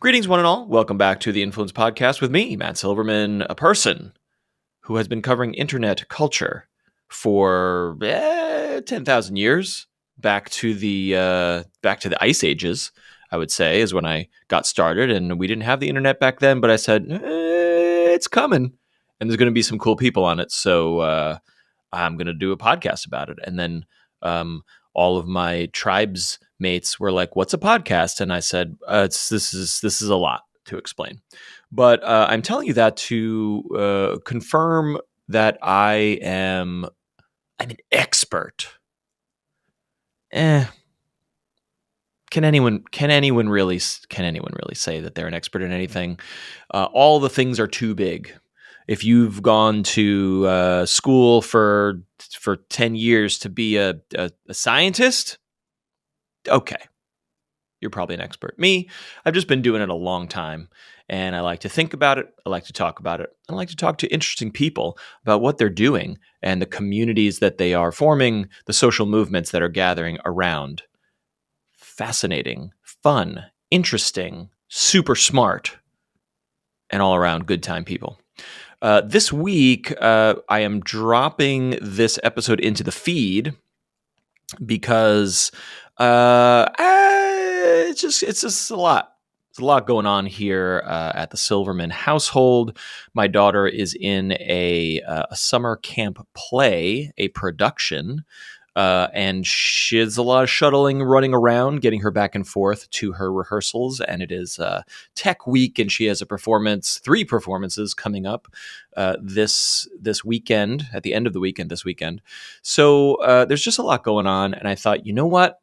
Greetings, one and all. Welcome back to the Influence Podcast with me, Matt Silverman, a person who has been covering internet culture for 10,000 years, back to the Ice Ages. I would say is when I got started, and we didn't have the internet back then. But I said it's coming, and there's going to be some cool people on it. So I'm going to do a podcast about it, and then all of my tribes mates were like, "What's a podcast?" And I said, "This is a lot to explain." But I'm telling you that to confirm that I'm an expert. Can anyone really say that they're an expert in anything? All the things are too big. If you've gone to school for 10 years to be a scientist, okay, you're probably an expert. Me, I've just been doing it a long time, and I like to think about it. I like to talk about it. I like to talk to interesting people about what they're doing and the communities that they are forming, the social movements that are gathering around. Fascinating, fun, interesting, super smart, and all around good time people. This week, I am dropping this episode into the feed because it's just a lot. There's a lot going on here at the Silverman household. My daughter is in a summer camp play, a production, and she has a lot of shuttling, running around, getting her back and forth to her rehearsals. And it is Tech Week, and she has 3 performances coming up this weekend, at the end of the weekend this weekend. So there's just a lot going on, and I thought, you know what?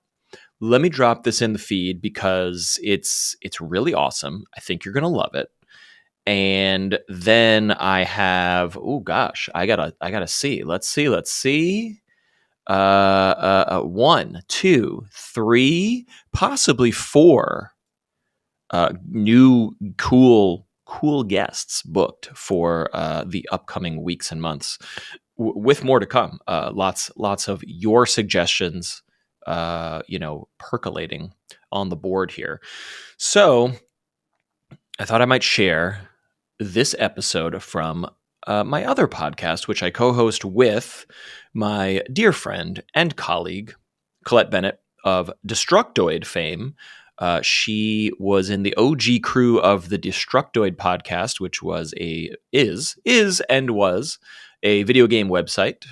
Let me drop this in the feed because it's really awesome. I think you're gonna love it. And then I have, I gotta see. Let's see. 1, 2, 3, possibly 4 new cool guests booked for the upcoming weeks and months, with more to come. Lots of your suggestions, percolating on the board here. So I thought I might share this episode from my other podcast, which I co-host with my dear friend and colleague, Colette Bennett of Destructoid fame. She was in the OG crew of the Destructoid podcast, which was is and was a video game website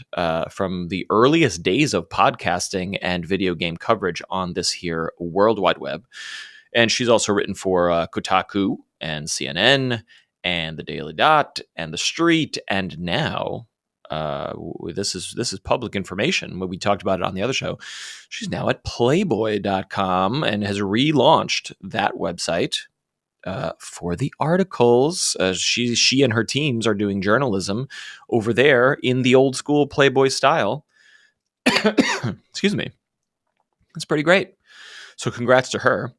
from the earliest days of podcasting and video game coverage on this here World Wide Web. And she's also written for Kotaku and CNN and the Daily Dot and the Street, and now this is public information. When we talked about it on the other show, she's now at Playboy.com and has relaunched that website for the articles. She and her teams are doing journalism over there in the old school Playboy style. Excuse me. That's pretty great. So congrats to her.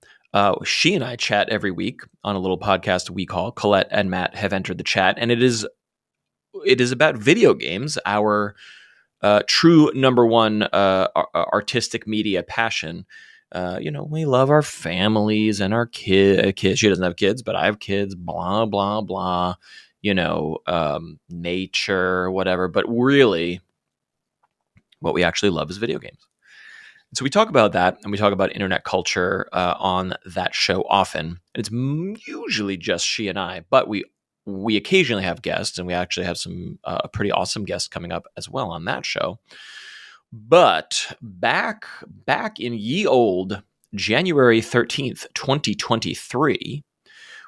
She and I chat every week on a little podcast we call Colette and Matt Have Entered the Chat, and it is about video games, our true number one artistic media passion. We love our families and our kids. She doesn't have kids, but I have kids, blah, blah, blah, nature, whatever. But really, what we actually love is video games. So we talk about that, and we talk about internet culture on that show often. And it's usually just she and I, but we occasionally have guests, and we actually have some pretty awesome guests coming up as well on that show. But back in ye old January 13th, 2023,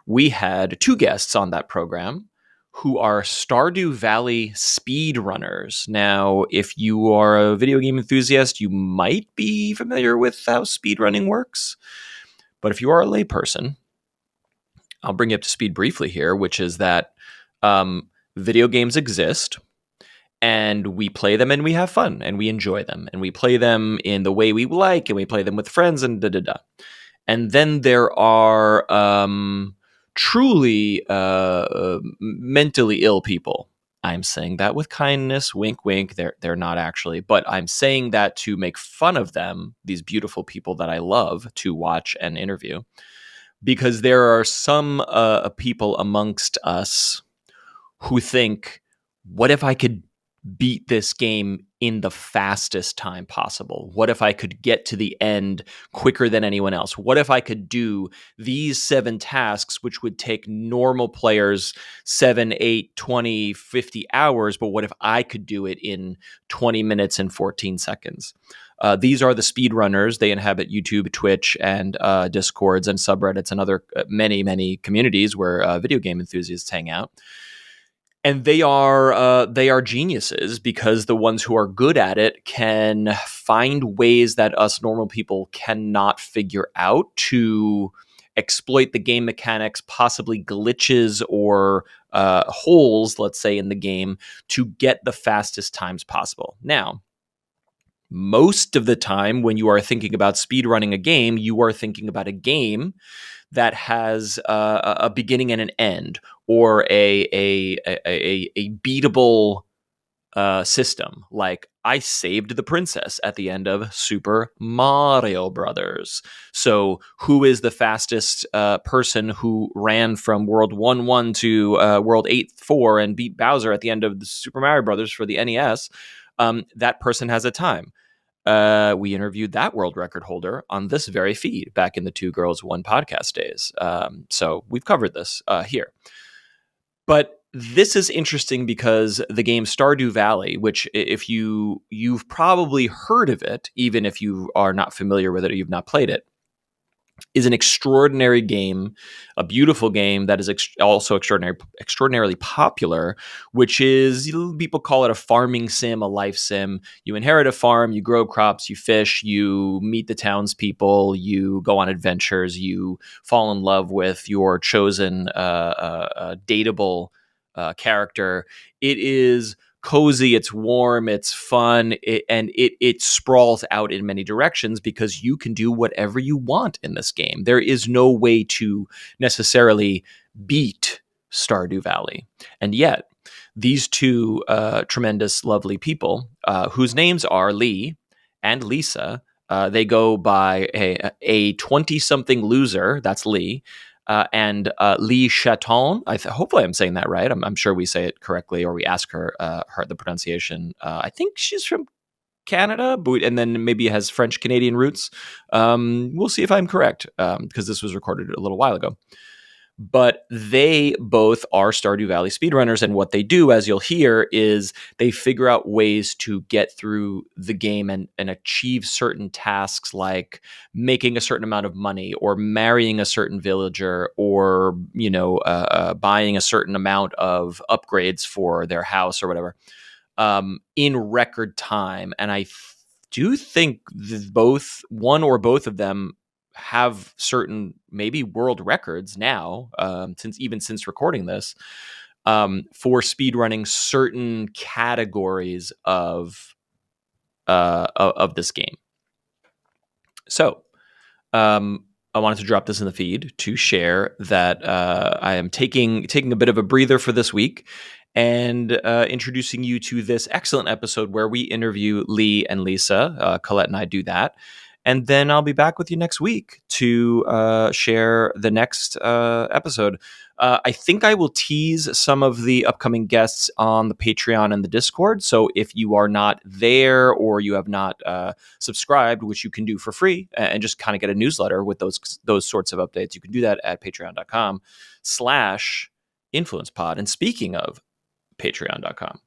we had 2 guests on that program who are Stardew Valley speedrunners. Now, if you are a video game enthusiast, you might be familiar with how speedrunning works. But if you are a layperson, I'll bring you up to speed briefly here, which is that video games exist, and we play them, and we have fun, and we enjoy them, and we play them in the way we like, and we play them with friends, and da-da-da. And then there are truly mentally ill people. I'm saying that with kindness, wink, wink. They're not actually, but I'm saying that to make fun of them, these beautiful people that I love to watch and interview. because there are some people amongst us who think, what if I could beat this game in the fastest time possible? What if I could get to the end quicker than anyone else? What if I could do these 7 tasks, which would take normal players 7, 8, 20, 50 hours, but what if I could do it in 20 minutes and 14 seconds? These are the speedrunners. They inhabit YouTube, Twitch, and Discords and subreddits and other many, many communities where video game enthusiasts hang out. And they are geniuses, because the ones who are good at it can find ways that us normal people cannot figure out to exploit the game mechanics, possibly glitches or holes, let's say, in the game, to get the fastest times possible. Now, most of the time when you are thinking about speedrunning a game, you are thinking about a game that has a beginning and an end, or a beatable system. Like, I saved the princess at the end of Super Mario Brothers. So who is the fastest person who ran from World 1-1 to World 8-4 and beat Bowser at the end of the Super Mario Brothers for the NES? That person has a time. We interviewed that world record holder on this very feed back in the Two Girls One podcast days. So we've covered this here. But this is interesting because the game Stardew Valley, which if you've probably heard of it, even if you are not familiar with it or you've not played it, is an extraordinary game, a beautiful game that is also extraordinarily popular, which is, people call it a farming sim, a life sim. You inherit a farm, you grow crops, you fish, you meet the townspeople, you go on adventures, you fall in love with your chosen dateable character. It is cozy, it's warm, it's fun, and it sprawls out in many directions because you can do whatever you want in this game. There is no way to necessarily beat Stardew Valley. And yet, these two tremendous, lovely people, whose names are Lee and Lisa, they go by a 20-something loser, that's Lee, and Lee Chaton. Hopefully I'm saying that right. I'm sure we say it correctly, or we ask her the pronunciation. I think she's from Canada, and then maybe has French Canadian roots. We'll see if I'm correct, because this was recorded a little while ago. But they both are Stardew Valley speedrunners, and what they do, as you'll hear, is they figure out ways to get through the game and achieve certain tasks, like making a certain amount of money, or marrying a certain villager, or buying a certain amount of upgrades for their house or whatever, in record time. And I do think one or both of them have certain maybe world records now, since recording this, for speedrunning certain categories of this game. So I wanted to drop this in the feed to share that I am taking a bit of a breather for this week, and introducing you to this excellent episode where we interview Lee and Lisa. Colette and I do that. And then I'll be back with you next week to share the next episode. I think I will tease some of the upcoming guests on the Patreon and the Discord. So if you are not there, or you have not subscribed, which you can do for free, and just kind of get a newsletter with those sorts of updates, you can do that at patreon.com/influencepod. And speaking of patreon.com,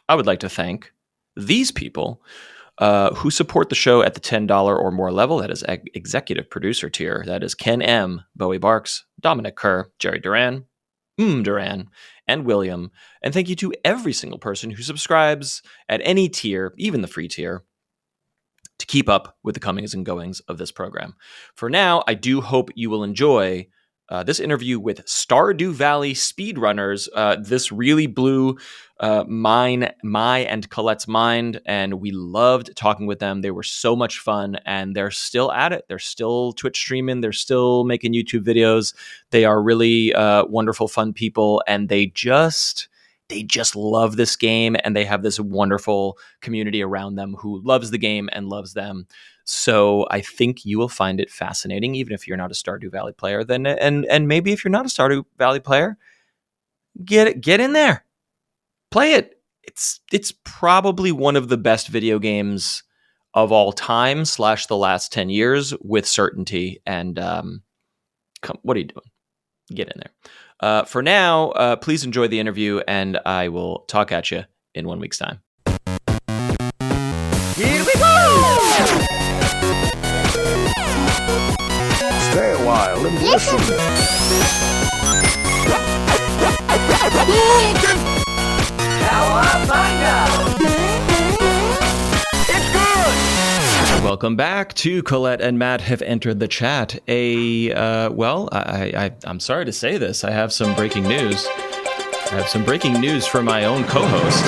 I would like to thank these people who support the show at the $10 or more level. That is executive producer tier. That is Ken M., Bowie Barks, Dominic Kerr, Jerry Duran, Duran, and William. And thank you to every single person who subscribes at any tier, even the free tier, to keep up with the comings and goings of this program. For now, I do hope you will enjoy this interview with Stardew Valley speedrunners. This really blew my and Colette's mind, and we loved talking with them. They were so much fun, and they're still at it. They're still Twitch streaming. They're still making YouTube videos. They are really wonderful, fun people, and they just love this game, and they have this wonderful community around them who loves the game and loves them. So I think you will find it fascinating, even if you're not a Stardew Valley player. Then and maybe if you're not a Stardew Valley player, get in there, play it. It's probably one of the best video games of all time / the last 10 years with certainty. And what are you doing? Get in there. For now, please enjoy the interview, and I will talk at you in 1 week's time. Here we go! Stay a while and listen. Welcome back to Colette and Matt have entered the chat. I'm sorry to say this. I have some breaking news. I have some breaking news for my own co-host.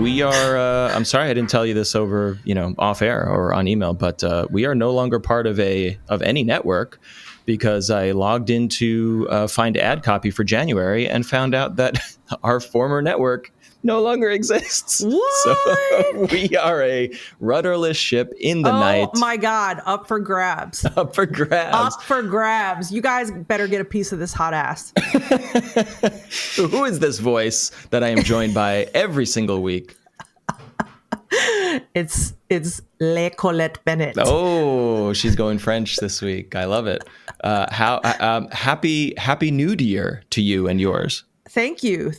We are, I'm sorry I didn't tell you this over, off air or on email, but we are no longer part of any network, because I logged in to find ad copy for January and found out that our former network no longer exists. What? So we are a rudderless ship in the night. Oh my God, up for grabs. Up for grabs. Up for grabs. You guys better get a piece of this hot ass. Who is this voice that I am joined by every single week? It's Le Colette Bennett. Oh, she's going French this week. I love it. Happy New Year to you and yours. Thank you.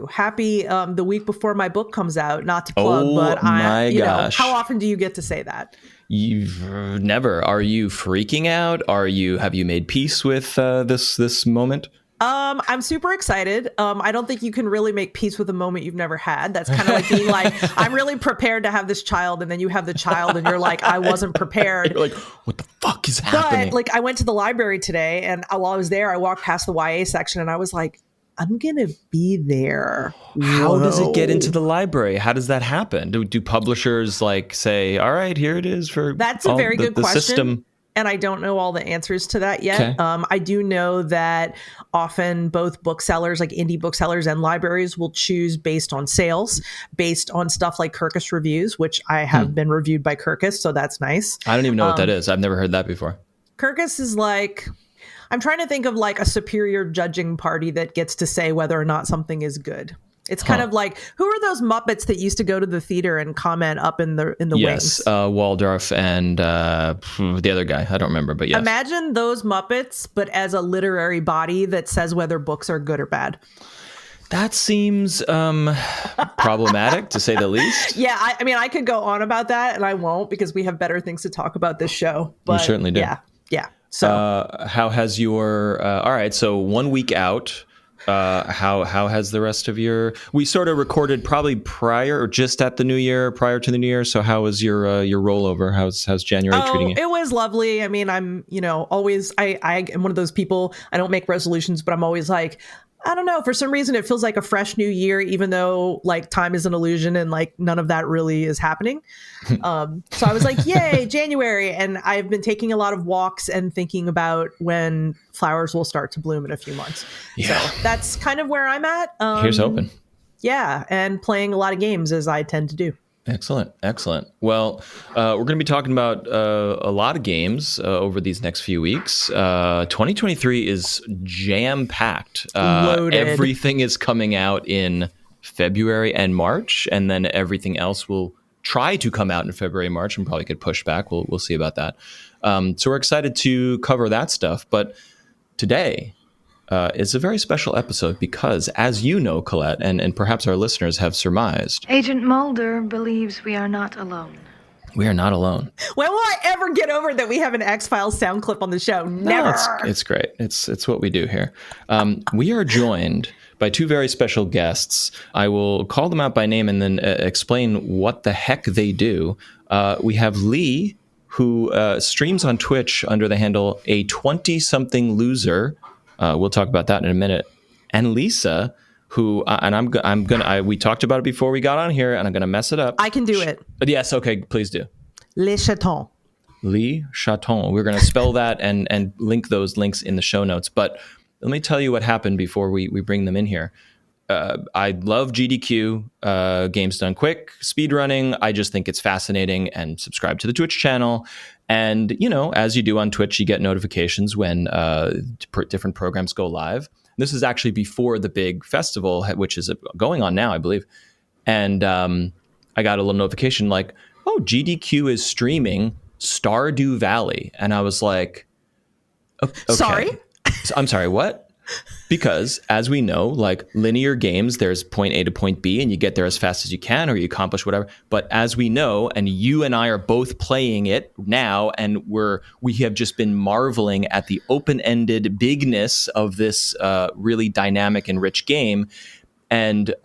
Happy the week before my book comes out. Not to plug, but gosh. How often do you get to say that? You've never. Are you freaking out? Have you made peace with this moment? I'm super excited. I don't think you can really make peace with a moment you've never had. That's kind of like being like, I'm really prepared to have this child, and then you have the child and you're like, I wasn't prepared. You're like, what the fuck is happening? But I went to the library today, and while I was there, I walked past the YA section and I was like, I'm going to be there. How does it get into the library? How does that happen? Do publishers say, all right, here it is for That's a very good question. System? And I don't know all the answers to that yet. Okay. I do know that often both booksellers, like indie booksellers and libraries, will choose based on sales, based on stuff like Kirkus reviews, which I have been reviewed by Kirkus, so that's nice. I don't even know what that is. I've never heard that before. Kirkus is I'm trying to think of a superior judging party that gets to say whether or not something is good. It's kind of like, who are those Muppets that used to go to the theater and comment up in the wings? Yes, Waldorf and the other guy. I don't remember, but yes. Imagine those Muppets, but as a literary body that says whether books are good or bad. That seems problematic, to say the least. Yeah, I could go on about that, and I won't, because we have better things to talk about this show. But you certainly do. Yeah. So, how has your? All right, so 1 week out. How has the rest of your? We sort of recorded probably prior or just at the New Year, prior to the New Year. So how was your rollover? How's January treating you? It was lovely. I'm always I am one of those people. I don't make resolutions, but I'm always like, I don't know. For some reason, it feels like a fresh new year, even though time is an illusion and none of that really is happening. So I was like, yay, January. And I've been taking a lot of walks and thinking about when flowers will start to bloom in a few months. Yeah. So that's kind of where I'm at. Here's hoping. Yeah. And playing a lot of games, as I tend to do. Excellent. Well, we're going to be talking about a lot of games over these next few weeks. 2023 is jam-packed. Loaded. Everything is coming out in February and March, and then everything else will try to come out in February and March and probably get pushed back. We'll see about that. So we're excited to cover that stuff. But today is a very special episode because, as you know, Colette, and perhaps our listeners have surmised, Agent Mulder believes we are not alone. We are not alone. When will I ever get over that we have an X-Files sound clip on the show? Never. No, it's great. It's what we do here. We are joined by two very special guests. I will call them out by name and then explain what the heck they do. We have Lee, who streams on Twitch under the handle A 20-something loser. We'll talk about that in a minute. And Lisa, who we talked about it before we got on here, and I'm gonna mess it up. I can do it. Yes, okay, please do. Les Chatons. Lee Chaton. We're gonna spell that and link those links in the show notes. But let me tell you what happened before we bring them in here. I love GDQ, Games Done Quick, speedrunning. I just think it's fascinating, and subscribe to the Twitch channel. And, as you do on Twitch, you get notifications when different programs go live. This is actually before the big festival, which is going on now, I believe. And I got a little notification like, oh, GDQ is streaming Stardew Valley. And I was like, okay. Sorry? I'm sorry, what? Because as we know, like linear games, there's point A to point B and you get there as fast as you can or you accomplish whatever. But as we know, and you and I are both playing it now, and we have just been marveling at the open-ended bigness of this really dynamic and rich game. And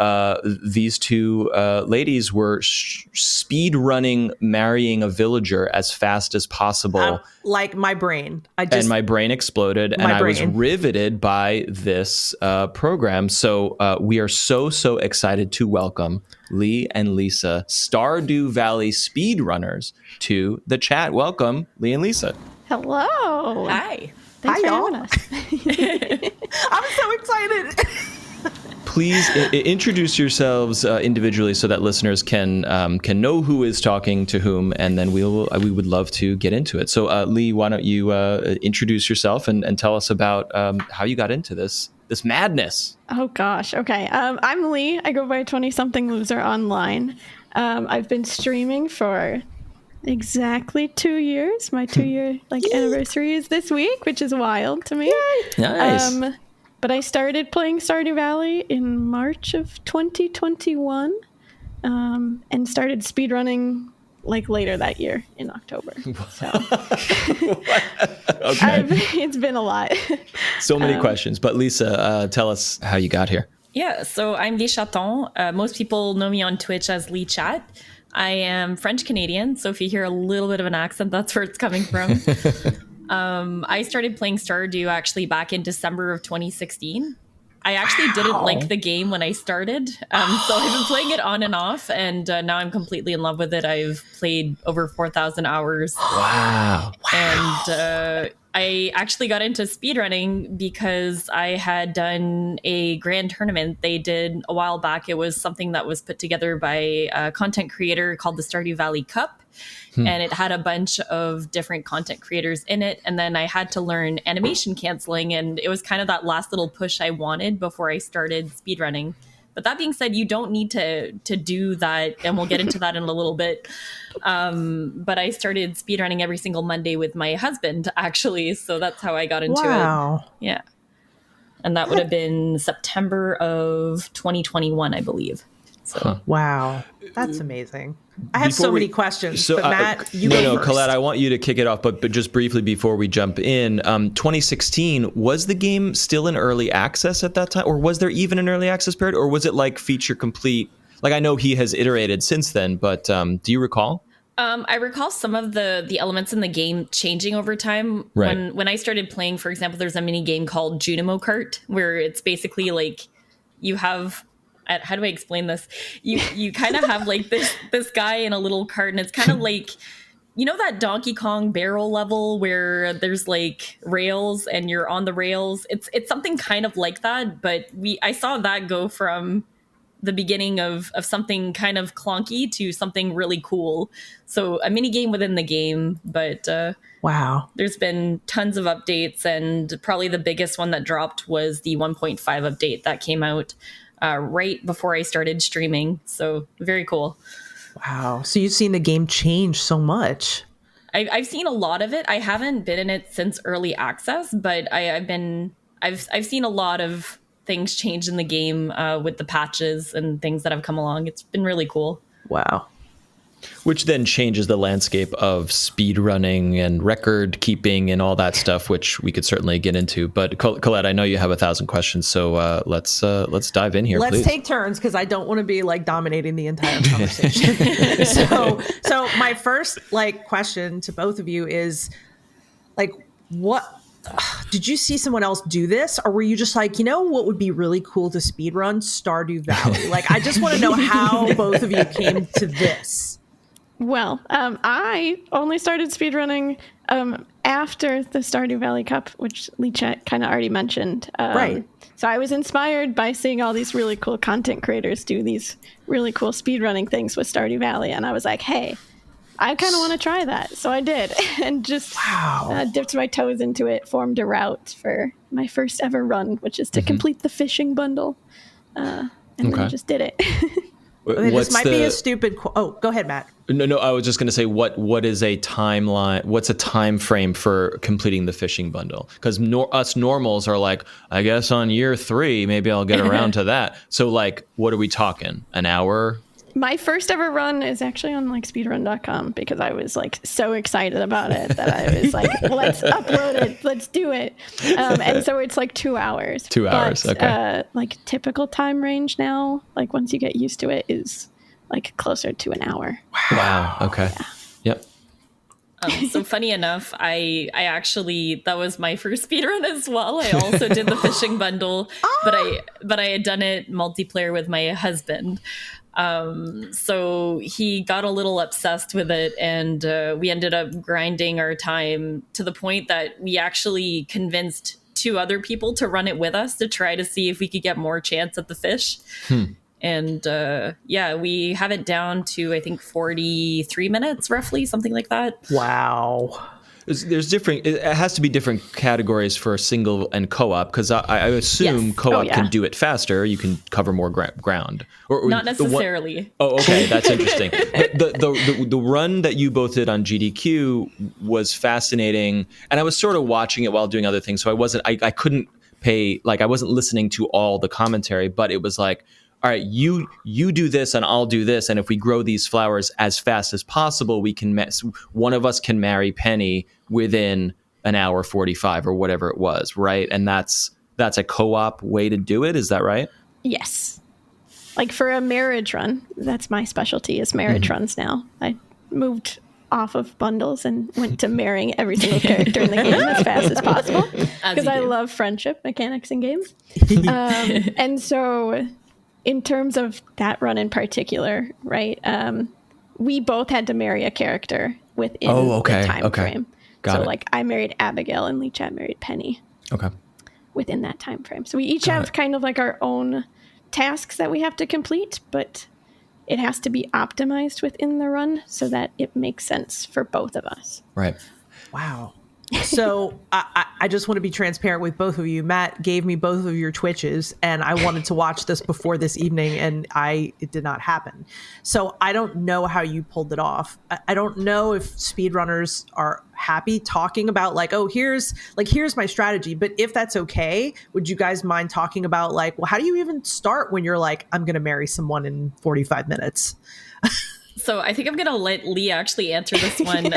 these two ladies were speed running, marrying a villager as fast as possible. Like my brain. And my brain exploded, and I was riveted by this program. So we are so excited to welcome Lee and Lisa, Stardew Valley speedrunners, to the chat. Welcome, Lee and Lisa. Hello. Hi. Thanks for y'all. having us. I'm so excited. Please introduce yourselves individually so that listeners can know who is talking to whom, and then we would love to get into it. So, Lee, why don't you introduce yourself and tell us about how you got into this madness? Oh gosh. Okay. I'm Lee. I go by 20-something loser online. I've been streaming for exactly 2 years. My 2-year anniversary is this week, which is wild to me. Nice. But I started playing Stardew Valley in March of 2021, and started speedrunning later that year in October. So Okay. It's been a lot. So many questions. But Lisa, tell us how you got here. Yeah, so I'm Lee Chaton. Most people know me on Twitch as Lee Chat. I am French Canadian, so if you hear a little bit of an accent, that's where it's coming from. I started playing Stardew actually back in December of 2016. I actually didn't like the game when I started, so I've been playing it on and off, and now I'm completely in love with it. I've played over 4,000 hours. Wow. And I actually got into speedrunning because I had done a grand tournament they did a while back. It was something that was put together by a content creator called the Stardew Valley Cup. And it had a bunch of different content creators in it. And then I had to learn animation canceling. And it was kind of that last little push I wanted before I started speedrunning. But that being said, you don't need to do that. And we'll get into that in a little bit. But I started speedrunning every single Monday with my husband, actually. So that's how I got into it. Yeah. And that would have been September of 2021, I believe. So. Wow. That's amazing. I have so many questions, but Matt, you go first. Colette, I want you to kick it off, but just briefly before we jump in, 2016, was the game still in early access at that time? Or was there even an early access period? Or was it feature complete? I know he has iterated since then, but do you recall? I recall some of the elements in the game changing over time. Right. When I started playing, for example, there's a mini game called Junimo Kart, where it's basically you have... How do I explain this? You kind of have this guy in a little cart, and it's kind of that Donkey Kong barrel level where there's rails and you're on the rails. It's something kind of like that, but I saw that go from the beginning of something kind of clunky to something really cool. So a mini game within the game, but wow, there's been tons of updates, and probably the biggest one that dropped was the 1.5 update that came out right before I started streaming. So very cool. Wow. So you've seen the game change so much. I've seen a lot of it. I haven't been in it since early access, but I've seen a lot of things change in the game with the patches and things that have come along. It's been really cool. Wow. Which then changes the landscape of speedrunning and record keeping and all that stuff, which we could certainly get into. But Colette, I know you have 1,000 questions, so let's dive in here. Let's please. take turns, because I don't want to be dominating the entire conversation. so my first question to both of you is what did you see someone else do this, or were you just what would be really cool to speedrun? Stardew Valley. I just want to know how both of you came to this. Well, I only started speedrunning after the Stardew Valley Cup, which Lee Chat kind of already mentioned. Right. So I was inspired by seeing all these really cool content creators do these really cool speedrunning things with Stardew Valley. And I was like, hey, I kind of want to try that. So I did, and just dipped my toes into it, formed a route for my first ever run, which is to complete the fishing bundle. And then I just did it. This might be a stupid. Go ahead, Matt. No. I was just going to say, what is a timeline? What's a time frame for completing the fishing bundle? Because us normals are like, I guess on year 3, maybe I'll get around to that. So, like, what are we talking? An hour? My first ever run is actually on like speedrun.com because I was like so excited about it that I was like, let's upload it, let's do it. And so it's like 2 hours. 2 hours, but, okay. Like typical time range now, like once you get used to it, is like closer to an hour. Wow. Okay. Yeah. Yep. So funny enough, I actually, that was my first speedrun as well. I also did the fishing bundle, but I had done it multiplayer with my husband. So he got a little obsessed with it, and we ended up grinding our time to the point that we actually convinced 2 other people to run it with us to try to see if we could get more chance at the fish. And we have it down to, I think, 43 minutes roughly, something like that. Wow. There's different. It has to be different categories for single and co-op, because I assume Yes. co-op can do it faster. You can cover more ground. Or Not necessarily. Okay, that's interesting. The run that you both did on GDQ was fascinating, and I was sort of watching it while doing other things, so I couldn't pay, like, I wasn't listening to all the commentary, but it was like, all right, you do this and I'll do this, and if we grow these flowers as fast as possible, we can one of us can marry Penny within an hour 45 or whatever it was, right? And that's a co-op way to do it. Is that right? Yes. Like for a marriage run, that's my specialty, is marriage runs now. I moved off of bundles and went to marrying every single character in the game as fast as possible, because I love friendship mechanics in games. And so in terms of that run in particular, right, we both had to marry a character within the time frame. Got it. Like I married Abigail and Lee Chat married Penny. Okay. Within that time frame. So we each have kind of like our own tasks that we have to complete, but it has to be optimized within the run so that it makes sense for both of us. Right. Wow. So I just want to be transparent with both of you. Matt gave me both of your Twitches, and I wanted to watch this before this evening, and it did not happen. So I don't know how you pulled it off. I don't know if speedrunners are happy talking about like, oh, here's my strategy. But if that's okay, would you guys mind talking about like, well, how do you even start when you're like, I'm going to marry someone in 45 minutes? So I think I'm gonna let Lee actually answer this one.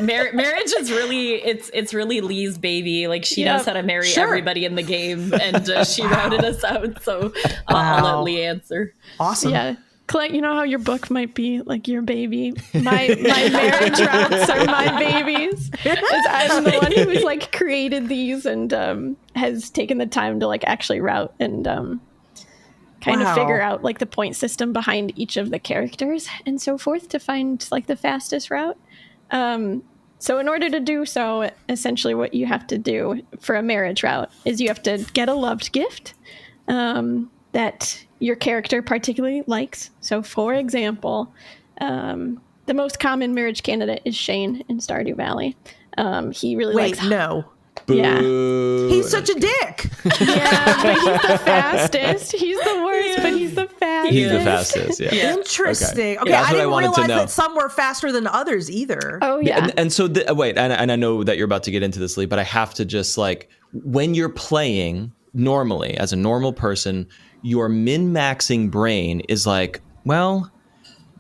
Marriage is really it's really Lee's baby. Like she knows how to marry everybody in the game, and she routed us out. So I'll let Lee answer. Awesome. Yeah. Clint, you know how your book might be like your baby? My marriage routes are my babies. I'm the one who's like created these and has taken the time to like actually route and kind of figure out like the point system behind each of the characters and so forth to find like the fastest route. So in order to do so, essentially what you have to do for a marriage route is you have to get a loved gift that your character particularly likes. So for example, the most common marriage candidate is Shane in Stardew Valley. He really likes... no. Yeah. He's such a dick. Yeah, but he's the fastest. He's the worst, but he's the fastest. He's the fastest, yeah. Interesting. Okay, Yeah, I didn't realize to know. that some were faster than others either. Oh, yeah. And so, wait, and I know that you're about to get into this, Lee, but I have to just like, when you're playing normally, as a normal person, your min-maxing brain is like, well,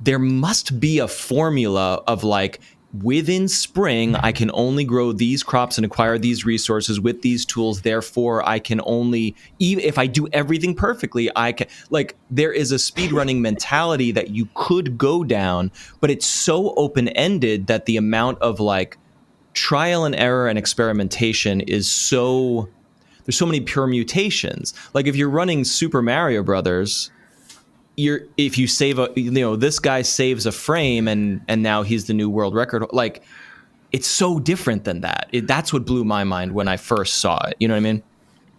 there must be a formula of like, within spring, I can only grow these crops and acquire these resources with these tools. Therefore, I can only, even if I do everything perfectly, I can, like, there is a speedrunning mentality that you could go down, but it's so open-ended that the amount of like trial and error and experimentation is so, there's so many permutations. Like if you're running Super Mario Brothers, if you save this guy saves a frame and now he's the new world record. Like it's so different than that. That's what blew my mind when I first saw it. You know what I mean?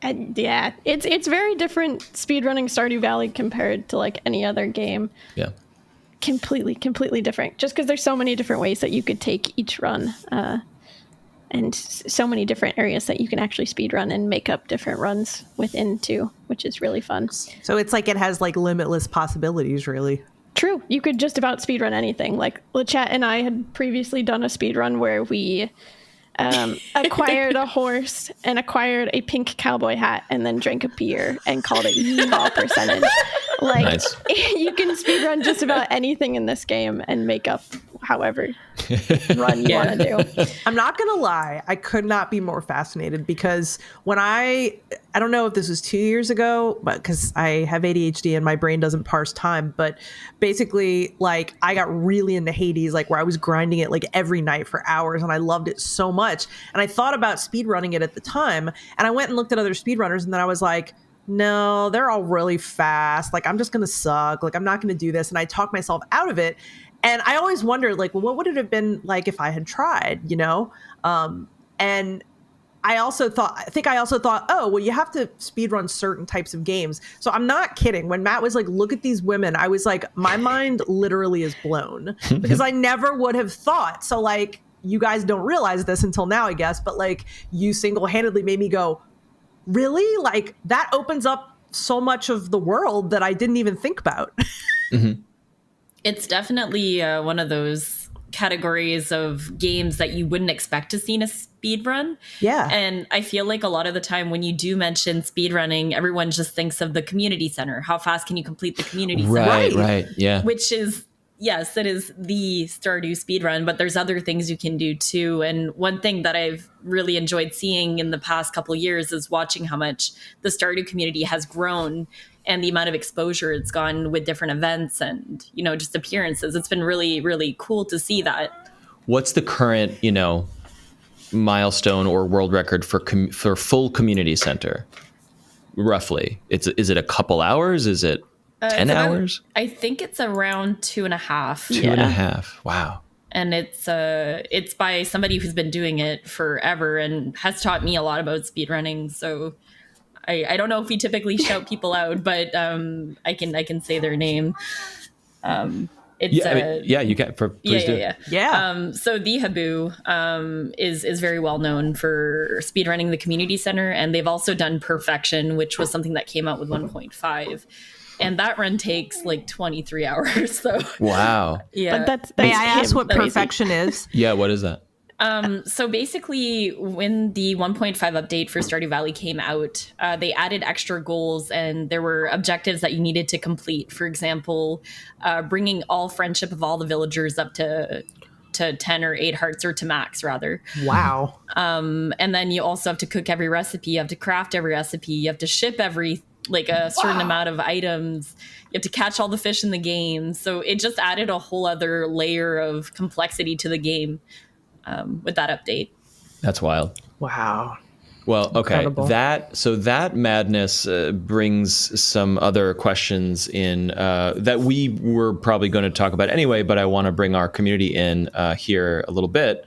And yeah, it's very different speedrunning Stardew Valley compared to like any other game. Yeah. Completely different. Just because there's so many different ways that you could take each run, and so many different areas that you can actually speedrun and make up different runs within too, which is really fun. So it's like it has like limitless possibilities, really. True. You could just about speedrun anything. Like LeChat and I had previously done a speedrun where we acquired a horse and acquired a pink cowboy hat and then drank a beer and called it yeehaw percentage. Like, Nice. You can speedrun just about anything in this game and make up however run you want to do. I'm not going to lie. I could not be more fascinated because when I don't know if this was 2 years ago, but because I have ADHD and my brain doesn't parse time, but basically like I got really into Hades, like where I was grinding it like every night for hours and I loved it so much. And I thought about speedrunning it at the time and I went and looked at other speedrunners and then I was like, no, they're all really fast. Like I'm just going to suck. Like I'm not going to do this. And I talked myself out of it. And I always wondered, like, well, what would it have been like if I had tried, you know? And I also thought, oh, well, you have to speedrun certain types of games. So I'm not kidding. When Matt was like, look at these women, I was like, my mind literally is blown because I never would have thought. So like, you guys don't realize this until now, I guess, but like you single-handedly made me go, really? Like that opens up so much of the world that I didn't even think about. Mm-hmm. It's definitely one of those categories of games that you wouldn't expect to see in a speedrun. Yeah. And I feel like a lot of the time when you do mention speedrunning, everyone just thinks of the community center. How fast can you complete the community center? Right. Yeah. Which is, yes, it is the Stardew speedrun, but there's other things you can do too. And one thing that I've really enjoyed seeing in the past couple of years is watching how much the Stardew community has grown and the amount of exposure it's gotten with different events and, you know, just appearances. It's been really, really cool to see that. What's the current, you know, milestone or world record for full community center? Roughly, is it a couple hours? Is it 10 hours? I think it's around 2.5. 2.5. Wow. And it's by somebody who's been doing it forever and has taught me a lot about speedrunning. So I don't know if we typically shout people out, but I can say their name. It's you can. Please do. Yeah. So the Habu is very well known for speedrunning the community center, and they've also done Perfection, which was something that came out with 1.5. And that run takes like 23 hours. So wow. Yeah. But that's May I ask what amazing. Perfection is? Yeah. What is that? So basically, when the 1.5 update for Stardew Valley came out, they added extra goals and there were objectives that you needed to complete. For example, bringing all friendship of all the villagers up to 10 or 8 hearts, or to max rather. Wow. And then you also have to cook every recipe. You have to craft every recipe. You have to ship a certain amount of items. You have to catch all the fish in the game. So it just added a whole other layer of complexity to the game. With that update. That's wild. Wow. Well, okay. Incredible. That madness brings some other questions in that we were probably going to talk about anyway, but I want to bring our community in here a little bit.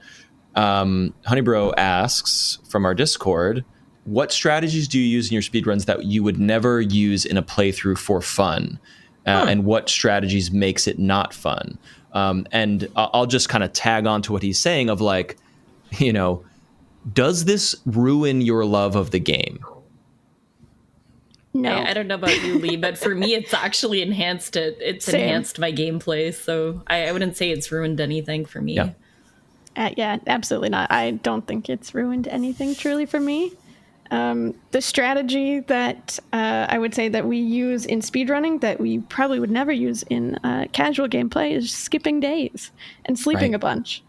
Honeybro asks from our Discord, what strategies do you use in your speedruns that you would never use in a playthrough for fun? And what strategies makes it not fun? And I'll just kind of tag on to what he's saying of like, you know, does this ruin your love of the game? no. I don't know about you, Lee, but for me, it's actually enhanced it. It's Same. enhanced my gameplay. So I wouldn't say it's ruined anything for me. Yeah. Yeah, absolutely not. I don't think it's ruined anything truly for me. The strategy that I would say that we use in speedrunning that we probably would never use in casual gameplay is skipping days and sleeping Right. a bunch.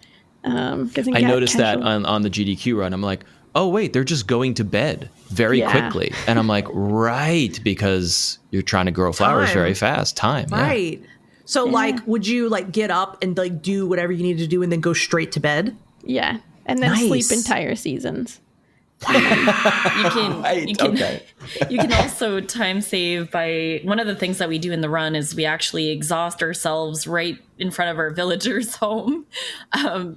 I noticed that on the GDQ run. I'm like, oh, wait, they're just going to bed very quickly. And I'm like, right, because you're trying to grow flowers Time. very fast. Time. Yeah. Right. So like, would you like get up and like do whatever you need to do and then go straight to bed? Yeah, and then Nice. sleep entire seasons. You can Right, okay. you can also time save by one of the things that we do in the run is we actually exhaust ourselves right in front of our villager's home,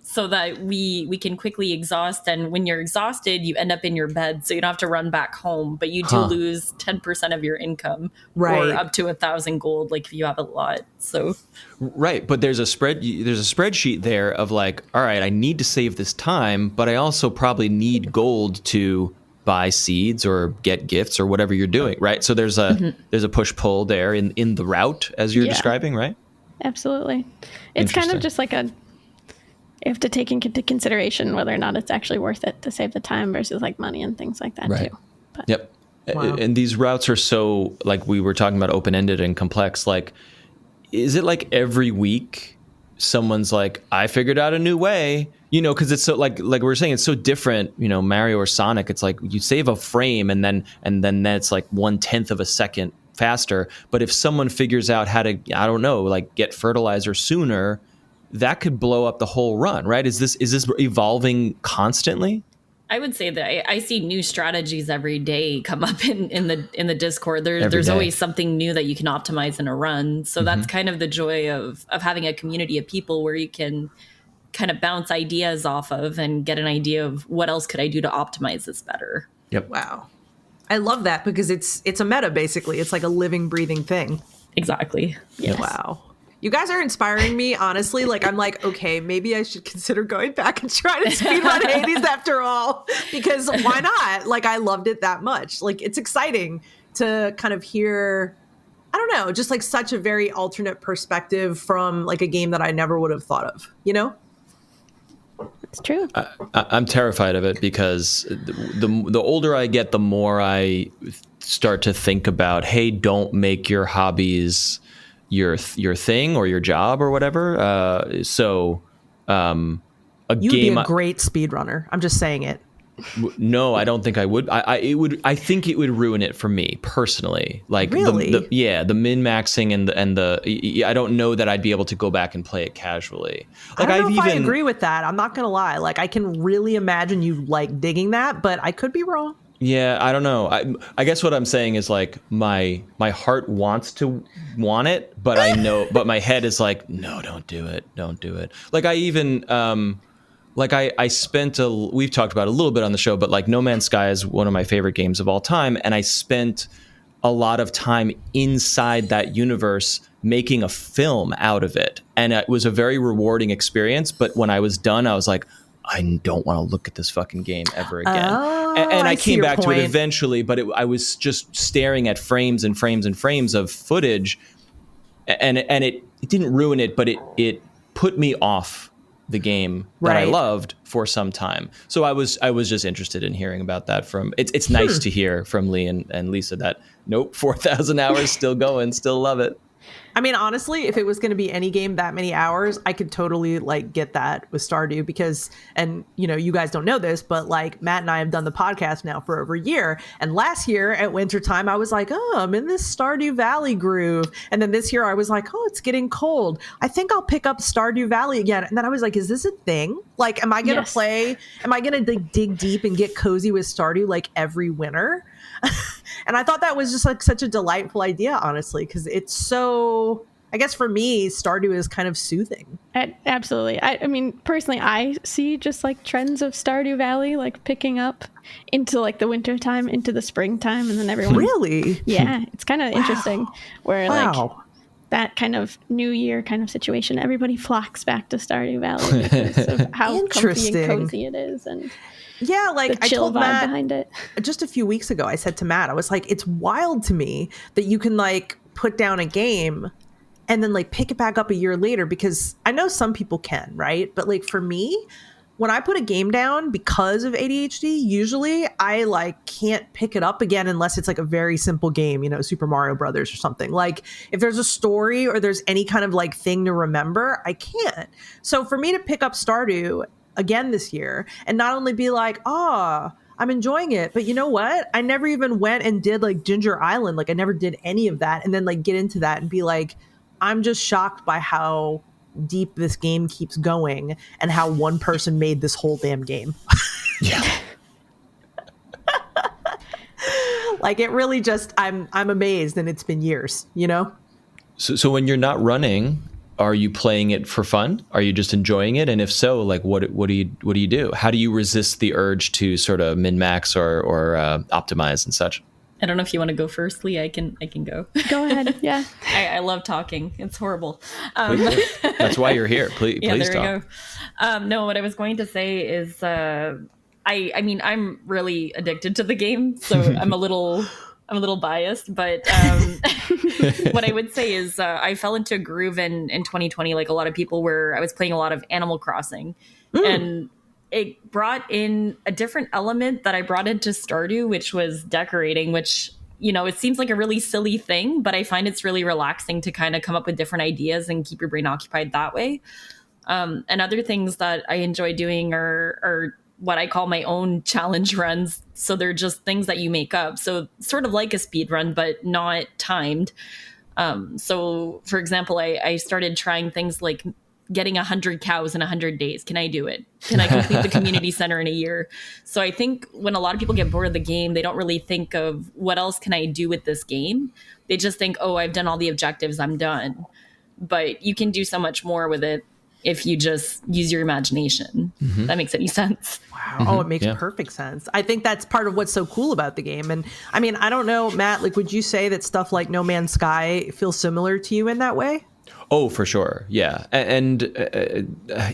so that we can quickly exhaust. And when you're exhausted, you end up in your bed, so you don't have to run back home, but you do lose 10% of your income, Right. or up to 1,000 gold, like if you have a lot. So Right, but there's a spreadsheet there of like, all right, I need to save this time, but I also probably need gold to buy seeds or get gifts or whatever you're doing, right? So there's a push pull there in the route as you're describing, right? Absolutely. It's kind of just like you have to take into consideration whether or not it's actually worth it to save the time versus like money and things like that too. But, Yep. Wow. And these routes are so, like we were talking about, open-ended and complex. Like, is it like every week someone's like, I figured out a new way, because it's so like we were saying, it's so different, Mario or Sonic. It's like you save a frame and then it's like 1/10 of a second faster. But if someone figures out how to, I don't know, like get fertilizer sooner, that could blow up the whole run, right? Is this evolving constantly? I would say that I see new strategies every day come up in the Discord. There's day. always something new that you can optimize in a run. So that's kind of the joy of having a community of people where you can kind of bounce ideas off of and get an idea of what else could I do to optimize this better. Yep. Wow. I love that because it's a meta, basically. It's like a living, breathing thing. Exactly. yes. Wow. You guys are inspiring me, honestly. Like, I'm like, okay, maybe I should consider going back and trying to speedrun Hades after all. Because why not? Like, I loved it that much. Like, it's exciting to kind of hear, I don't know, just like such a very alternate perspective from like a game that I never would have thought of, It's true. I'm terrified of it because the older I get, the more I start to think about, hey, don't make your hobbies your thing or your job or whatever. You'd be a great speedrunner. I'm just saying it. No, I don't think I would. I think it would ruin it for me personally. Like really? the min-maxing and the I don't know that I'd be able to go back and play it casually. Like, I don't know if I agree with that. I'm not gonna lie. Like, I can really imagine you like digging that, but I could be wrong. Yeah, I don't know. I guess what I'm saying is like my heart wants it, but I know, but my head is like, no, don't do it. Like, I even I spent we've talked about it a little bit on the show, but like No Man's Sky is one of my favorite games of all time, and I spent a lot of time inside that universe making a film out of it, and it was a very rewarding experience. But when I was done, I was like, I don't want to look at this fucking game ever again. And I came back to it eventually, but I was just staring at frames and frames and frames of footage, and it didn't ruin it, but it put me off the game that I loved for some time. So I was just interested in hearing about that from. It's nice to hear from Lee and Lisa that nope, 4,000 hours still going, still love it. I mean, honestly, if it was going to be any game that many hours, I could totally like get that with Stardew because, and you guys don't know this, but like Matt and I have done the podcast now for over a year. And last year at wintertime, I was like, oh, I'm in this Stardew Valley groove. And then this year I was like, oh, it's getting cold. I think I'll pick up Stardew Valley again. And then I was like, is this a thing? Like, am I going to am I going to dig deep and get cozy with Stardew like every winter? And I thought that was just like such a delightful idea, honestly, because it's so, I guess for me, Stardew is kind of soothing. Absolutely. I mean, personally, I see just like trends of Stardew Valley, like picking up into like the winter time, into the springtime, and then everyone. Really? Yeah. It's kind of interesting where like that kind of New Year kind of situation, everybody flocks back to Stardew Valley because of how comfy and cozy it is. And yeah, like I told Matt behind it just a few weeks ago, I said to Matt, I was like, it's wild to me that you can like put down a game and then like pick it back up a year later, because I know some people can, right? But like for me, when I put a game down because of ADHD, usually I like can't pick it up again unless it's like a very simple game, Super Mario Brothers or something. Like if there's a story or there's any kind of like thing to remember, I can't. So for me to pick up Stardew again this year and not only be like, I'm enjoying it, but you know what? I never even went and did like Ginger Island. Like I never did any of that. And then like get into that and be like, I'm just shocked by how deep this game keeps going and how one person made this whole damn game. Yeah. Like it really just, I'm amazed, and it's been years, So when you're not running, are you playing it for fun? Are you just enjoying it? And if so, like what do you do? How do you resist the urge to sort of min-max or optimize and such? I don't know if you want to go first, Lee. I can go. Go ahead. Yeah. I love talking. It's horrible. That's why you're here. Please there talk. We go. No, what I was going to say is, I mean, I'm really addicted to the game, so I'm a little biased, but what I would say is I fell into a groove in 2020, like a lot of people, where I was playing a lot of Animal Crossing, and it brought in a different element that I brought into Stardew, which was decorating, which, you know, it seems like a really silly thing, but I find it's really relaxing to kind of come up with different ideas and keep your brain occupied that way. And other things that I enjoy doing are what I call my own challenge runs. So they're just things that you make up. So sort of like a speed run, but not timed. So for example, I started trying things like getting 100 cows in 100 days. Can I do it? Can I complete the community center in a year? So I think when a lot of people get bored of the game, they don't really think of what else can I do with this game? They just think, oh, I've done all the objectives, I'm done. But you can do so much more with it if you just use your imagination. That makes any sense. Wow. Oh, it makes perfect sense. I think that's part of what's so cool about the game. And I mean, I don't know, Matt, like, would you say that stuff like No Man's Sky feels similar to you in that way? Oh, for sure. Yeah. And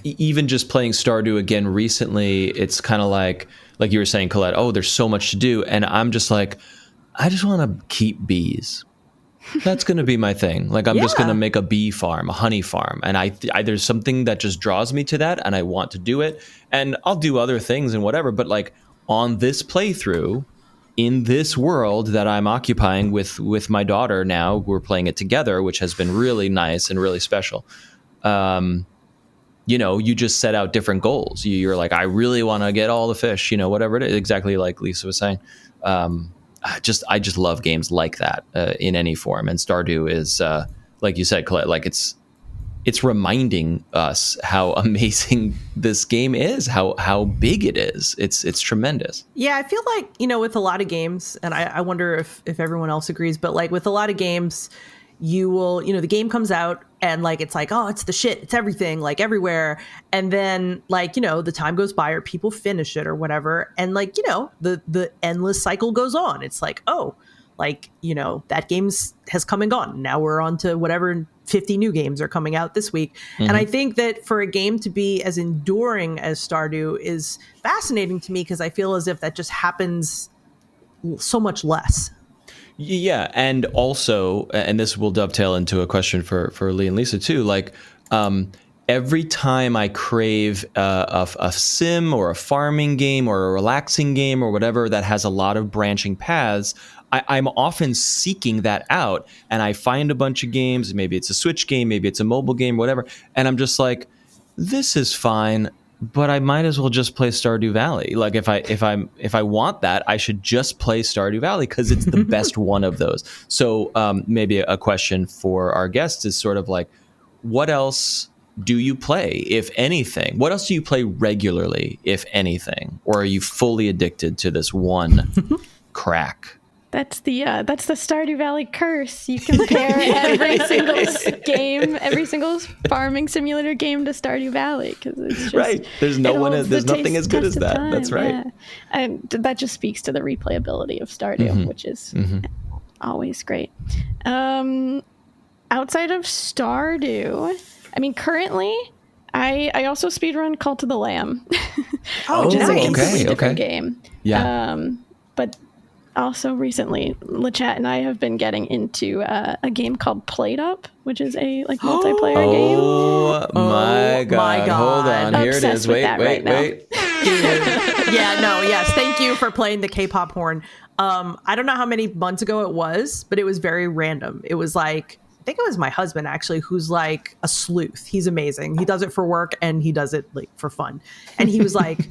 even just playing Stardew again recently, it's kind of like you were saying, Colette, oh, there's so much to do. And I'm just like, I just want to keep bees. That's going to be my thing. Like, I'm just going to make a bee farm, a honey farm. And I there's something that just draws me to that, and I want to do it. And I'll do other things and whatever. But like on this playthrough, in this world that I'm occupying with my daughter now, we're playing it together, which has been really nice and really special. You know, you just set out different goals. You're like, I really want to get all the fish, you know, whatever it is, exactly like Lisa was saying. I just love games like that in any form. And Stardew is, like you said, Colette, like it's reminding us how amazing this game is, how big it is. It's tremendous. Yeah, I feel like, you know, with a lot of games, and I wonder if everyone else agrees, but like with a lot of games, you will, you know, the game comes out and like, it's like, oh, it's the shit, it's everything, like everywhere. And then like, you know, the time goes by or people finish it or whatever. And like, you know, the endless cycle goes on. It's like, oh, like, you know, that has come and gone. Now we're on to whatever 50 new games are coming out this week. And I think that for a game to be as enduring as Stardew is fascinating to me, because I feel as if that just happens so much less. Yeah, and also, and this will dovetail into a question for Lee and Lisa too, like every time I crave a sim or a farming game or a relaxing game or whatever that has a lot of branching paths, I'm often seeking that out, and I find a bunch of games. Maybe it's a Switch game, maybe it's a mobile game, whatever, and I'm just like, this is fine, but I might as well just play Stardew Valley. Like if I want that, I should just play Stardew Valley because it's the best one of those. So maybe a question for our guests is sort of like, what else do you play, if anything? What else do you play regularly, if anything? Or are you fully addicted to this one crack? That's the Stardew Valley curse. You compare every single game, every single farming simulator game to Stardew Valley, because it's just, right. There's nothing as good as that. Time. That's right. Yeah. And that just speaks to the replayability of Stardew, which is always great. Outside of Stardew, I mean, currently, I also speedrun Call to the Lamb, which is a completely different game. Yeah. But also recently, LeChat and I have been getting into a game called Played Up, which is a like multiplayer game. Oh my god! Hold on, here it is. Wait. Yes. Thank you for playing the K-pop horn. I don't know how many months ago it was, but it was very random. It was like, I think it was my husband actually, who's like a sleuth. He's amazing. He does it for work and he does it like for fun. And he was like,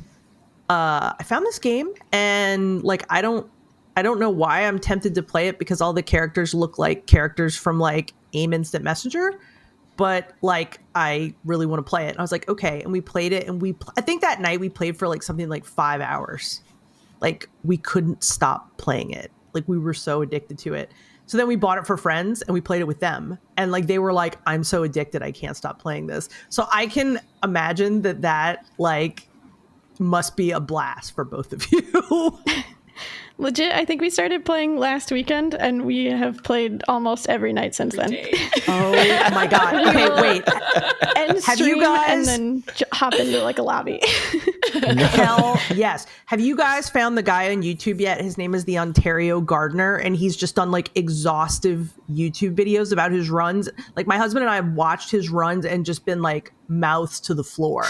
I found this game and like I don't know why I'm tempted to play it, because all the characters look like characters from like AIM Instant Messenger, but like I really want to play it. And I was like, okay. And we played it, and I think that night we played for like something like 5 hours. Like we couldn't stop playing it. Like we were so addicted to it. So then we bought it for friends and we played it with them. And like they were like, I'm so addicted, I can't stop playing this. So I can imagine that like must be a blast for both of you. Legit, I think we started playing last weekend, and we have played almost every night since then. Oh my god! Okay, wait. And have you guys and then hop into like a lobby? Hell yes. Have you guys found the guy on YouTube yet? His name is the Ontario Gardener, and he's just done like exhaustive YouTube videos about his runs. Like my husband and I have watched his runs and just been like mouths to the floor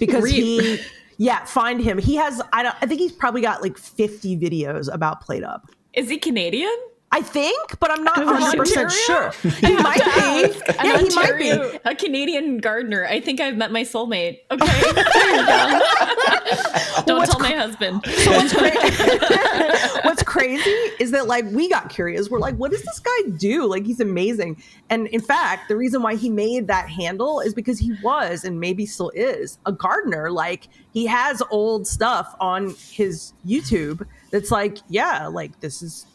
because he. Yeah, find him. He has, I think he's probably got like 50 videos about Played Up. Is he Canadian? I think, but I'm not 100% sure. He might be. Yeah, he might be. A Canadian gardener. I think I've met my soulmate. Okay. Don't tell my husband. So what's crazy is that like we got curious. We're like, what does this guy do? Like he's amazing. And in fact, the reason why he made that handle is because he was, and maybe still is, a gardener. Like he has old stuff on his YouTube that's like, yeah, like this is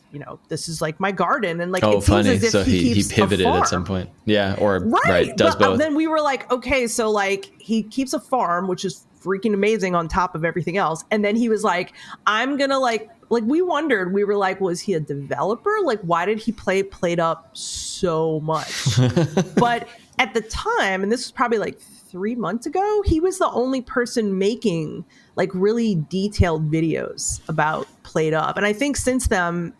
like my garden, and like it seems as if so he pivoted at some point. Yeah, or right does but both. Then we were like, okay, so like he keeps a farm, which is freaking amazing on top of everything else. And then he was like, I'm gonna like we wondered, we were like, was he a developer? Like why did he Played Up so much? But at the time, and this was probably like 3 months ago, he was the only person making like really detailed videos about Played Up. And I think since then,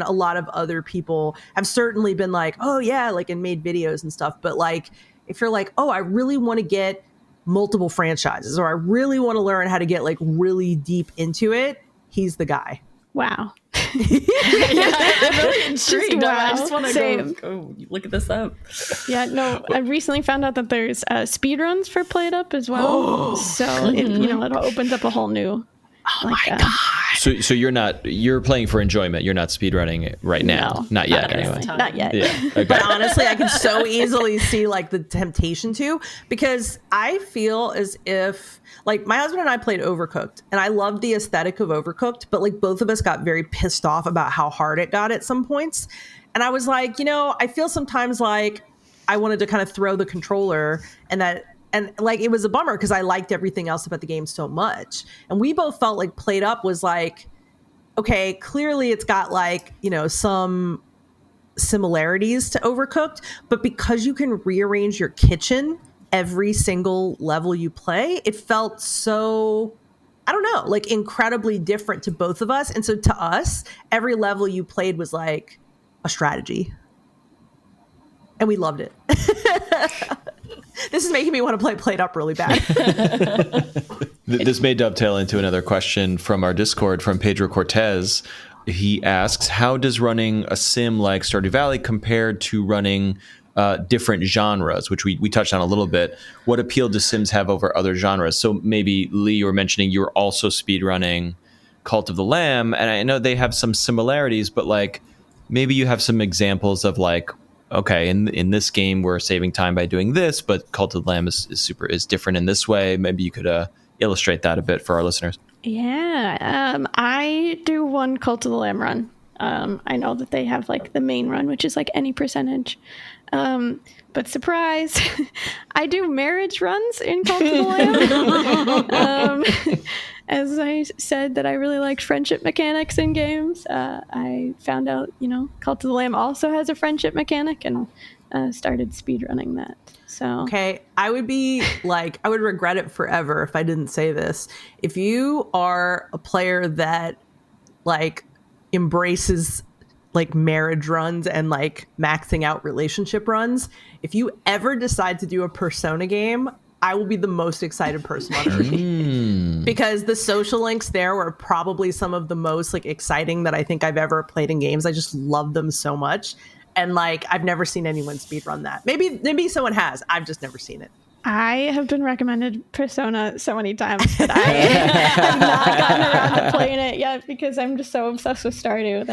a lot of other people have certainly been like, oh yeah, like, and made videos and stuff. But like, if you're like, oh, I really want to get multiple franchises, or I really want to learn how to get like really deep into it, he's the guy. Wow. Yeah, I'm really intrigued. Wow. I just want to go look at this up. Yeah, no, I recently found out that there's speedruns for Played Up as well. So it opens up a whole new. Oh my god! So you're playing for enjoyment. You're not speedrunning right now. No, not yet, anyway. Not yet. Yeah. Okay. But honestly, I can so easily see like the temptation to, because I feel as if like my husband and I played Overcooked, and I loved the aesthetic of Overcooked, but like both of us got very pissed off about how hard it got at some points. And I was like, I feel sometimes like I wanted to kind of throw the controller, and like it was a bummer because I liked everything else about the game so much. And we both felt like Played Up was like, okay, clearly it's got like, some similarities to Overcooked, but because you can rearrange your kitchen every single level you play, it felt so, I don't know, like incredibly different to both of us. And so to us, every level you played was like a strategy. And we loved it. This is making me want to play Played Up really bad. This may dovetail into another question from our Discord from Pedro Cortez. He asks, how does running a sim like Stardew Valley compare to running different genres, which we touched on a little bit? What appeal do sims have over other genres? So maybe, Lee, you were mentioning you were also speedrunning Cult of the Lamb, and I know they have some similarities, but like maybe you have some examples of like, okay, in this game we're saving time by doing this, but Cult of the Lamb is different in this way. Maybe you could illustrate that a bit for our listeners. Yeah, I do one Cult of the Lamb run. I know that they have like the main run, which is like any percentage. But surprise, I do marriage runs in Cult of the Lamb. As I said that I really liked friendship mechanics in games, I found out, Cult of the Lamb also has a friendship mechanic, and started speedrunning that. So okay, I would regret it forever if I didn't say this. If you are a player that like embraces like marriage runs and like maxing out relationship runs, if you ever decide to do a Persona game, I will be the most excited person on earth. Because the social links there were probably some of the most like exciting that I think I've ever played in games. I just love them so much. And like, I've never seen anyone speedrun that. Maybe someone has. I've just never seen it. I have been recommended Persona so many times, but I have not gotten around to playing it yet because I'm just so obsessed with Stardew.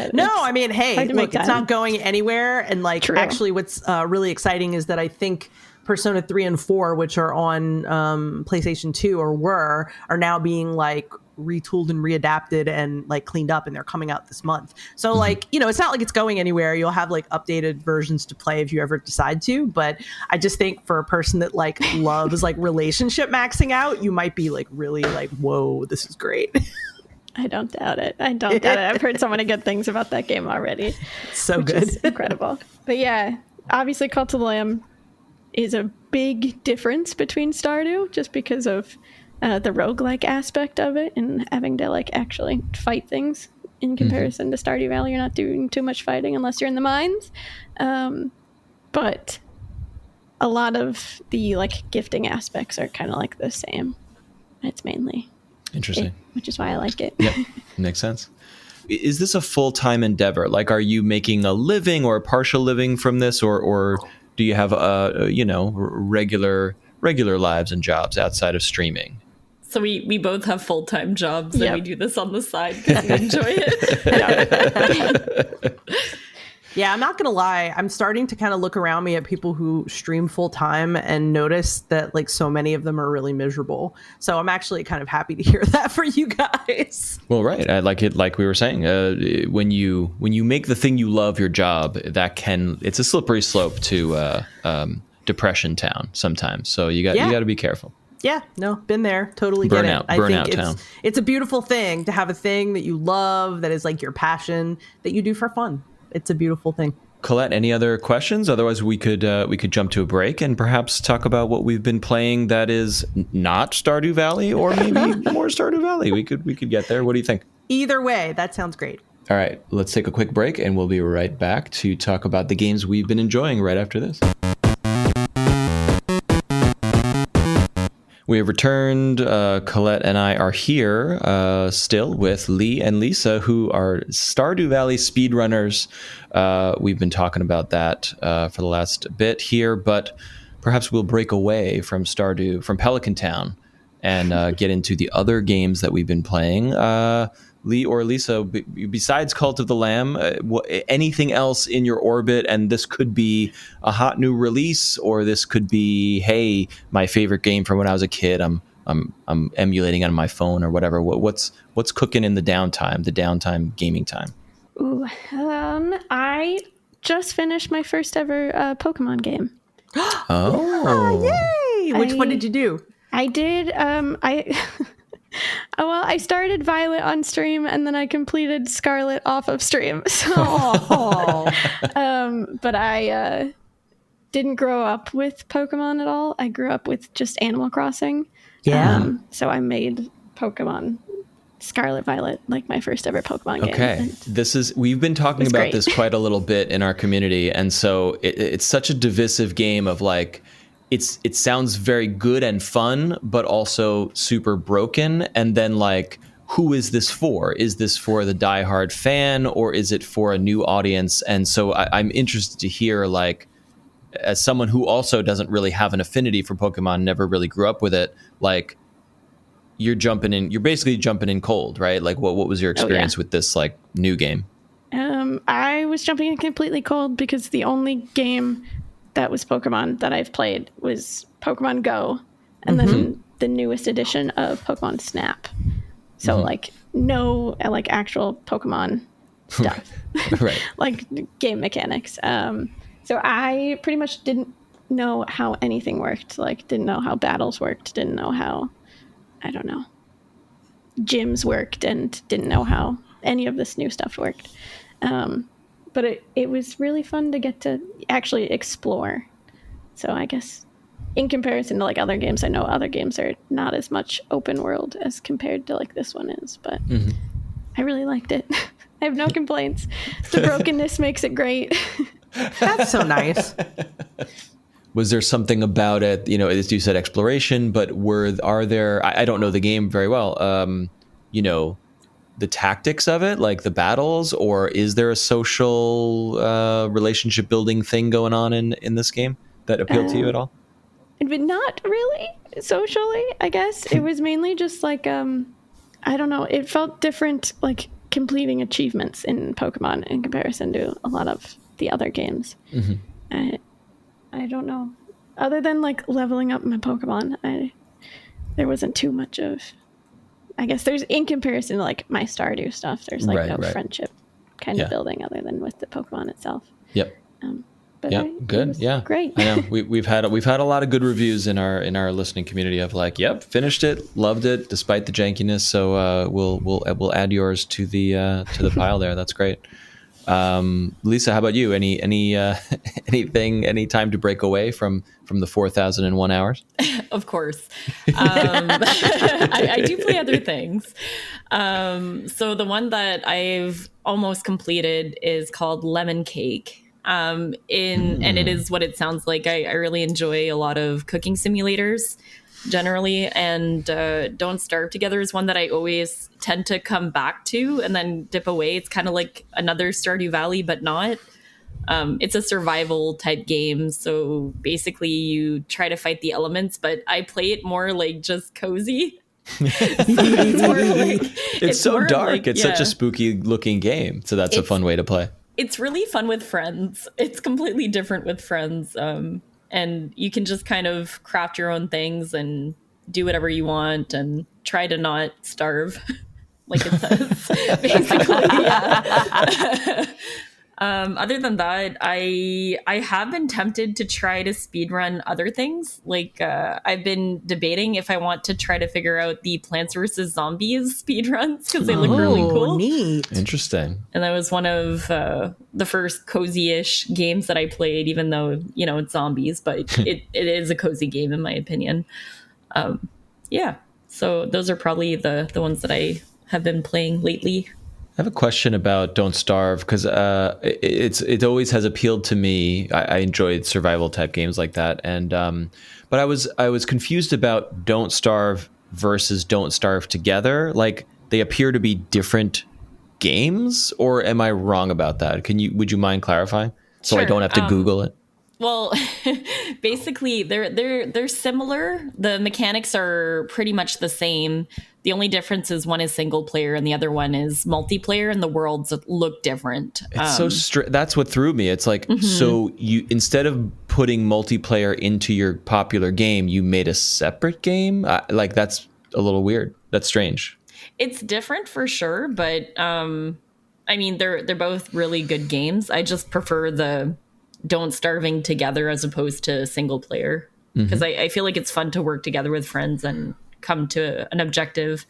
Hey, look, it's not going anywhere. And like, True. Actually, what's really exciting is that I think Persona 3 and 4, which are on PlayStation 2 are now being like retooled and readapted and like cleaned up, and they're coming out this month. So like, you know, it's not like it's going anywhere. You'll have like updated versions to play if you ever decide to, but I just think for a person that like loves like relationship maxing out, you might be like really like, whoa, this is great. I don't doubt it. I don't doubt it. I've heard so many good things about that game already. So which good. is incredible. But yeah, obviously Cult of the Lamb is a big difference between Stardew, just because of the roguelike aspect of it and having to like actually fight things in comparison to Stardew Valley. You're not doing too much fighting unless you're in the mines. But a lot of the like gifting aspects are kind of like the same. It's mainly Interesting. which is why I like it. Yep, makes sense. Is this a full-time endeavor? Like, are you making a living or a partial living from this, or do you have regular lives and jobs outside of streaming? So we both have full-time jobs Yep. and we do this on the side because we enjoy it. Yeah, I'm not gonna lie. I'm starting to kind of look around me at people who stream full time and notice that like so many of them are really miserable. So I'm actually kind of happy to hear that for you guys. Well, right. I like it. Like we were saying, when you make the thing you love your job, it's a slippery slope to depression town sometimes. So you got to be careful. Yeah, no, been there. Totally Burnout- get it. burnout I think town. it's a beautiful thing to have a thing that you love, that is like your passion, that you do for fun. It's a beautiful thing. Colette, any other questions? Otherwise, we could jump to a break and perhaps talk about what we've been playing that is not Stardew Valley, or maybe more Stardew Valley. We could get there. What do you think? Either way, that sounds great. All right, let's take a quick break, and we'll be right back to talk about the games we've been enjoying right after this. We have returned. Colette and I are here still with Lee and Lisa, who are Stardew Valley speedrunners. We've been talking about that for the last bit here, but perhaps we'll break away from Pelican Town, and get into the other games that we've been playing. Lee or Lisa, besides Cult of the Lamb, anything else in your orbit? And this could be a hot new release, or this could be, hey, my favorite game from when I was a kid. I'm emulating on my phone or whatever. What's cooking in the downtime gaming time? Ooh, I just finished my first ever Pokemon game. Oh, Yay! Which one did you do? I did. I started Violet on stream, and then I completed Scarlet off of stream. So, but I didn't grow up with Pokemon at all. I grew up with just Animal Crossing. Yeah. So I made Pokemon Scarlet Violet like my first ever Pokemon game. Okay, we've been talking about this quite a little bit in our community, and so it's such a divisive game of like. It sounds very good and fun, but also super broken. And then like, who is this for? Is this for the diehard fan, or is it for a new audience? And so I'm interested to hear, like, as someone who also doesn't really have an affinity for Pokemon, never really grew up with it, like you're basically jumping in cold, right? Like what was your experience with this like new game? I was jumping in completely cold because the only game that was Pokemon that I've played was Pokemon Go, and then the newest edition of Pokemon Snap. So like no like actual Pokemon stuff, right? Like game mechanics. So I pretty much didn't know how anything worked. Like didn't know how battles worked. Didn't know how, I don't know, gyms worked, and didn't know how any of this new stuff worked. But it was really fun to get to actually explore. So I guess in comparison to like other games, I know other games are not as much open world as compared to like this one is, but I really liked it. I have no complaints. The brokenness makes it great. That's so nice. Was there something about it, as you said, exploration, but are there, I don't know the game very well, the tactics of it, like the battles, or is there a social relationship building thing going on in this game that appealed to you at all? But not really socially, I guess. It was mainly just like, I don't know, it felt different, like completing achievements in Pokemon in comparison to a lot of the other games. I don't know. Other than like leveling up my Pokemon, there wasn't too much of I guess there's, in comparison to like my Stardew stuff, there's like no Right. friendship kind of building other than with the Pokemon itself. Yep. But Yep. it Good. was Yeah. great. I know we've had a lot of good reviews in our listening community of like, yep, finished it, loved it, despite the jankiness. So we'll add yours to the pile there. That's great. Lisa, how about you? Any time to break away from the 4,001 hours? Of course. I do play other things. So the one that I've almost completed is called Lemon Cake. And it is what it sounds like. I really enjoy a lot of cooking simulators generally, and Don't Starve Together is one that I always tend to come back to and then dip away. It's kind of like another Stardew Valley, but not. It's a survival type game, so basically you try to fight the elements, but I play it more like just cozy. It's so dark. Like, it's such a spooky looking game, so that's a fun way to play. It's really fun with friends. It's completely different with friends. And you can just kind of craft your own things and do whatever you want and try to not starve, like it says, basically. Yeah. Other than that, I have been tempted to try to speedrun other things. Like I've been debating if I want to try to figure out the Plants vs. Zombies speedruns because they look really cool. Neat. Interesting. And that was one of the first cozy-ish games that I played, even though, it's zombies, but it is a cozy game in my opinion. Yeah. So those are probably the ones that I have been playing lately. I have a question about Don't Starve because it always has appealed to me. I enjoyed survival type games like that, and but I was confused about Don't Starve versus Don't Starve Together. Like they appear to be different games, or am I wrong about that? Would you mind clarifying so I Sure. don't have to Google it? Well, basically, they're similar. The mechanics are pretty much the same. The only difference is one is single player and the other one is multiplayer, and the worlds look different. It's that's what threw me. It's like, so you, instead of putting multiplayer into your popular game, you made a separate game? Like, that's a little weird. That's strange. It's different for sure, but I mean, they're both really good games. I just prefer the Don't Starving Together as opposed to single player because I feel like it's fun to work together with friends and come to an objective.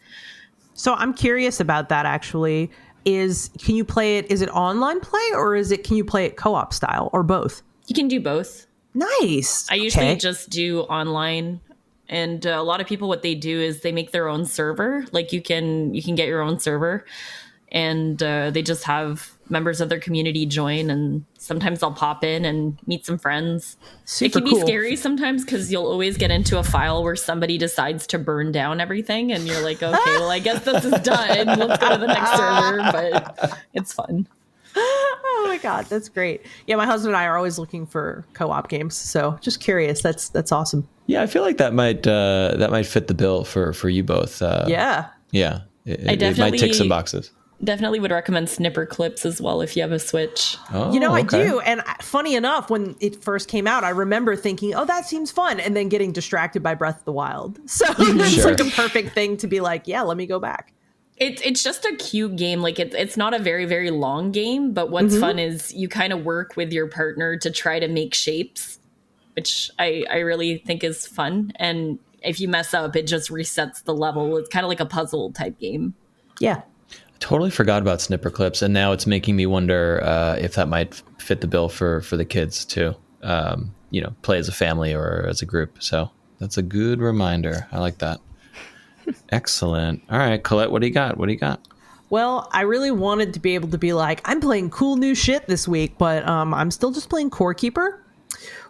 So I'm curious about that actually. Can you play it, is it online play or can you play it co-op style or both? You can do both. Nice. I usually just do online, and a lot of people, what they do is they make their own server. Like you can get your own server, and they just have members of their community join, and sometimes I'll pop in and meet some friends. Super it can be cool. scary sometimes because you'll always get into a file where somebody decides to burn down everything and you're like, okay, well, I guess this is done. Let's go to the next server, but it's fun. Oh my God, that's great. Yeah, my husband and I are always looking for co-op games. So just curious. That's awesome. Yeah, I feel like that might fit the bill for you both. Yeah. Yeah. It might tick some boxes. Definitely would recommend Snipper Clips as well if you have a Switch. Oh, I okay. do. And funny enough, when it first came out, I remember thinking, oh, that seems fun. And then getting distracted by Breath of the Wild. So it's Sure. like a perfect thing to be like, yeah, let me go back. It's just a cute game. Like it's not a very, very long game, but what's fun is you kind of work with your partner to try to make shapes, which I really think is fun. And if you mess up, it just resets the level. It's kind of like a puzzle type game. Yeah. Totally forgot about Snipper Clips, and now it's making me wonder if that might fit the bill for the kids too. Play as a family or as a group. So that's a good reminder. I like that. Excellent. All right, Colette, what do you got? Well, I really wanted to be able to be like, I'm playing cool new shit this week, but I'm still just playing Core Keeper,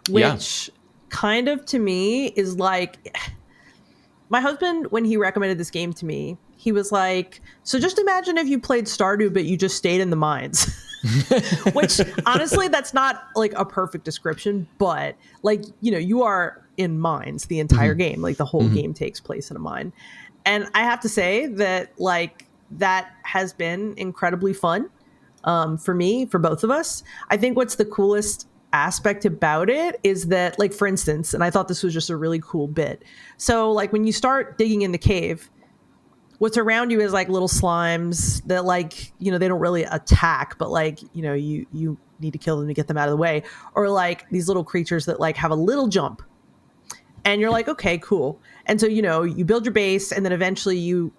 which kind of to me is like, my husband, when he recommended this game to me, he was like, so just imagine if you played Stardew, but you just stayed in the mines. Which honestly, that's not like a perfect description, but like, you are in mines the entire game. Like the whole game takes place in a mine. And I have to say that like that has been incredibly fun for me, for both of us. I think what's the coolest aspect about it is that, like, for instance, and I thought this was just a really cool bit. So like when you start digging in the cave, what's around you is like little slimes that like, you know, they don't really attack, but like, you know, you need to kill them to get them out of the way. Or like these little creatures that like have a little jump. And you're like, okay, cool. And so, you know, you build your base and then eventually you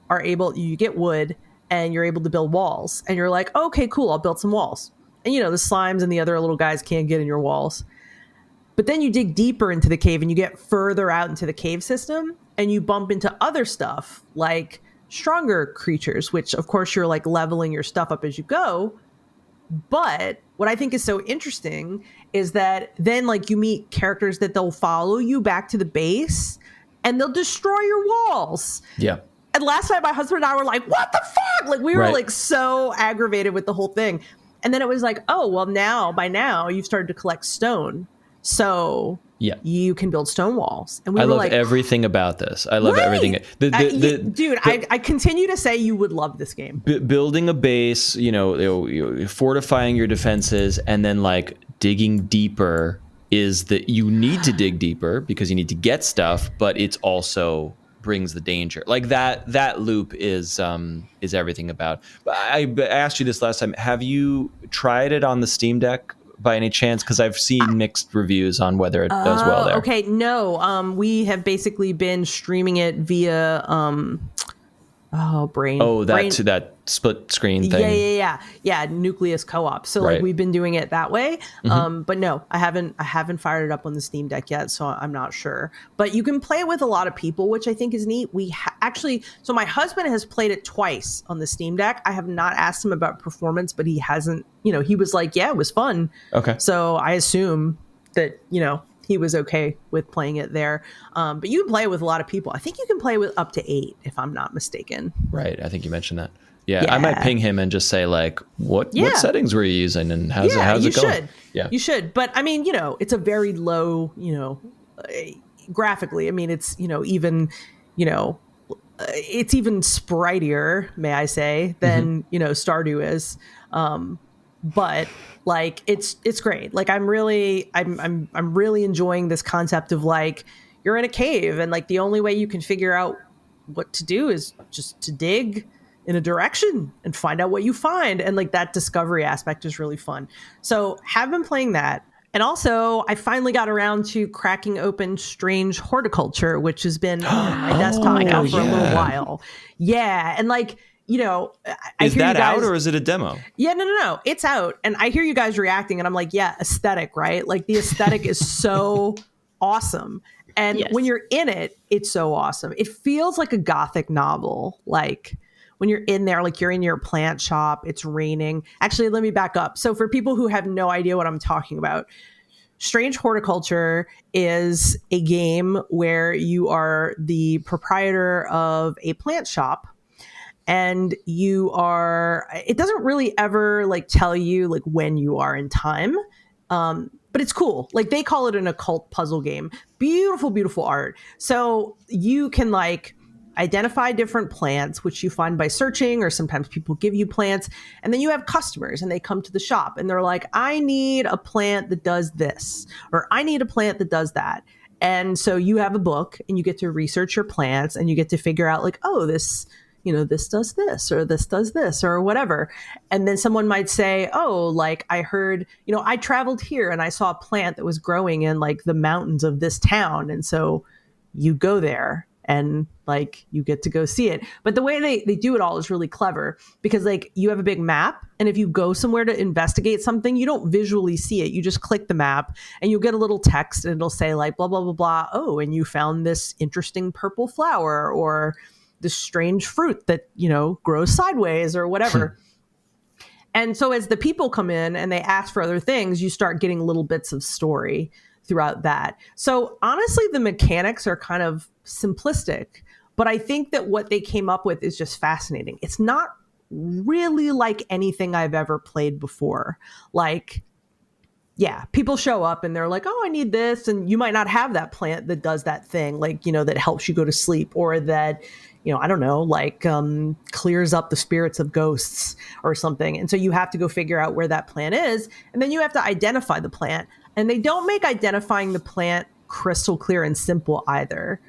get wood and you're able to build walls. And you're like, okay, cool, I'll build some walls. And, you know, the slimes and the other little guys can't get in your walls. But then you dig deeper into the cave and you get further out into the cave system and you bump into other stuff like stronger creatures, which of course you're like leveling your stuff up as you go. But what I think is so interesting is that then like you meet characters that they'll follow you back to the base and they'll destroy your walls. Yeah. And last night my husband and I were like, what the fuck? Like we were like so aggravated with the whole thing. And then it was like, oh, well by now you've started to collect stone. So you can build stone walls. And we were love like, everything about this. I love everything. Dude, I continue to say you would love this game. Building a base, you know, fortifying your defenses, and then like digging deeper is that you need to dig deeper because you need to get stuff, but it's also brings the danger. Like that loop is everything about. I asked you this last time. Have you tried it on the Steam Deck by any chance? Because I've seen mixed reviews on whether it does well there. Okay, no. We have basically been streaming it via that split screen thing. Yeah, Nucleus co-op. So like we've been doing it that way. But no, I haven't fired it up on the Steam Deck yet, so I'm not sure. But you can play it with a lot of people, which I think is neat. We so my husband has played it twice on the Steam Deck. I have not asked him about performance, but he hasn't, you know, he was like, yeah, it was fun. Okay. So I assume that, you know, he was okay with playing it there. But you can play it with a lot of people. I think you can play with up to 8, if I'm not mistaken. Right. I think you mentioned that. Yeah. I might ping him and just say like, what settings were you using and how's it going? Yeah, you should. But I mean, you know, it's a very low, you know, graphically. I mean, it's, you know, even, you know, it's even spritier, may I say, than, you know, Stardew is. But like it's great. Like I'm really enjoying this concept of like you're in a cave and like the only way you can figure out what to do is just to dig in a direction and find out what you find. And like that discovery aspect is really fun. So have been playing that. And also I finally got around to cracking open Strange Horticulture, which has been on my desktop now for a little while. Yeah. And like, you know, is that out or is it a demo? Yeah, no. It's out. And I hear you guys reacting and I'm like, yeah, aesthetic, right? Like the aesthetic is so awesome. And when you're in it, it's so awesome. It feels like a Gothic novel. Like when you're in there, like you're in your plant shop, it's raining. Actually, let me back up. So for people who have no idea what I'm talking about, Strange Horticulture is a game where you are the proprietor of a plant shop. And it doesn't really ever like tell you like when you are in time. But it's cool. Like they call it an occult puzzle game. Beautiful, beautiful art. So you can like identify different plants, which you find by searching, or sometimes people give you plants. And then you have customers and they come to the shop and they're like, I need a plant that does this, or I need a plant that does that. And so you have a book and you get to research your plants and you get to figure out like, oh, this does this, or this does this, or whatever. And then someone might say, oh, like I heard, you know, I traveled here and I saw a plant that was growing in like the mountains of this town. And so you go there and like you get to go see it. But the way they do it all is really clever because like you have a big map. And if you go somewhere to investigate something, you don't visually see it. You just click the map and you'll get a little text and it'll say like, blah, blah, blah, blah. Oh, and you found this interesting purple flower or this strange fruit that, you know, grows sideways or whatever. And so as the people come in and they ask for other things, you start getting little bits of story throughout that. So honestly, the mechanics are kind of simplistic, but I think that what they came up with is just fascinating. It's not really like anything I've ever played before. Like, yeah, people show up and they're like, oh, I need this. And you might not have that plant that does that thing, like, you know, that helps you go to sleep, or that, you know, I don't know, like clears up the spirits of ghosts or something. And so you have to go figure out where that plant is. And then you have to identify the plant. And they don't make identifying the plant crystal clear and simple either.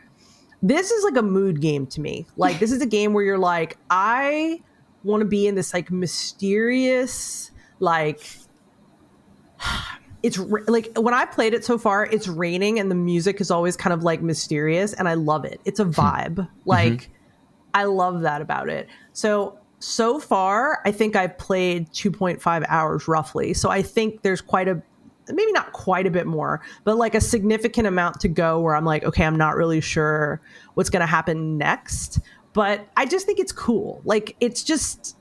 this is like a mood game to me. Like, this is a game where you're like, I want to be in this like mysterious, like, it's like when I played it so far, it's raining and the music is always kind of like mysterious, and I love it. It's a vibe. Like, I love that about it. So far, I think I've played 2.5 hours roughly. So I think there's maybe not quite a bit more, but like a significant amount to go where I'm like, okay, I'm not really sure what's going to happen next. But I just think it's cool. Like, it's just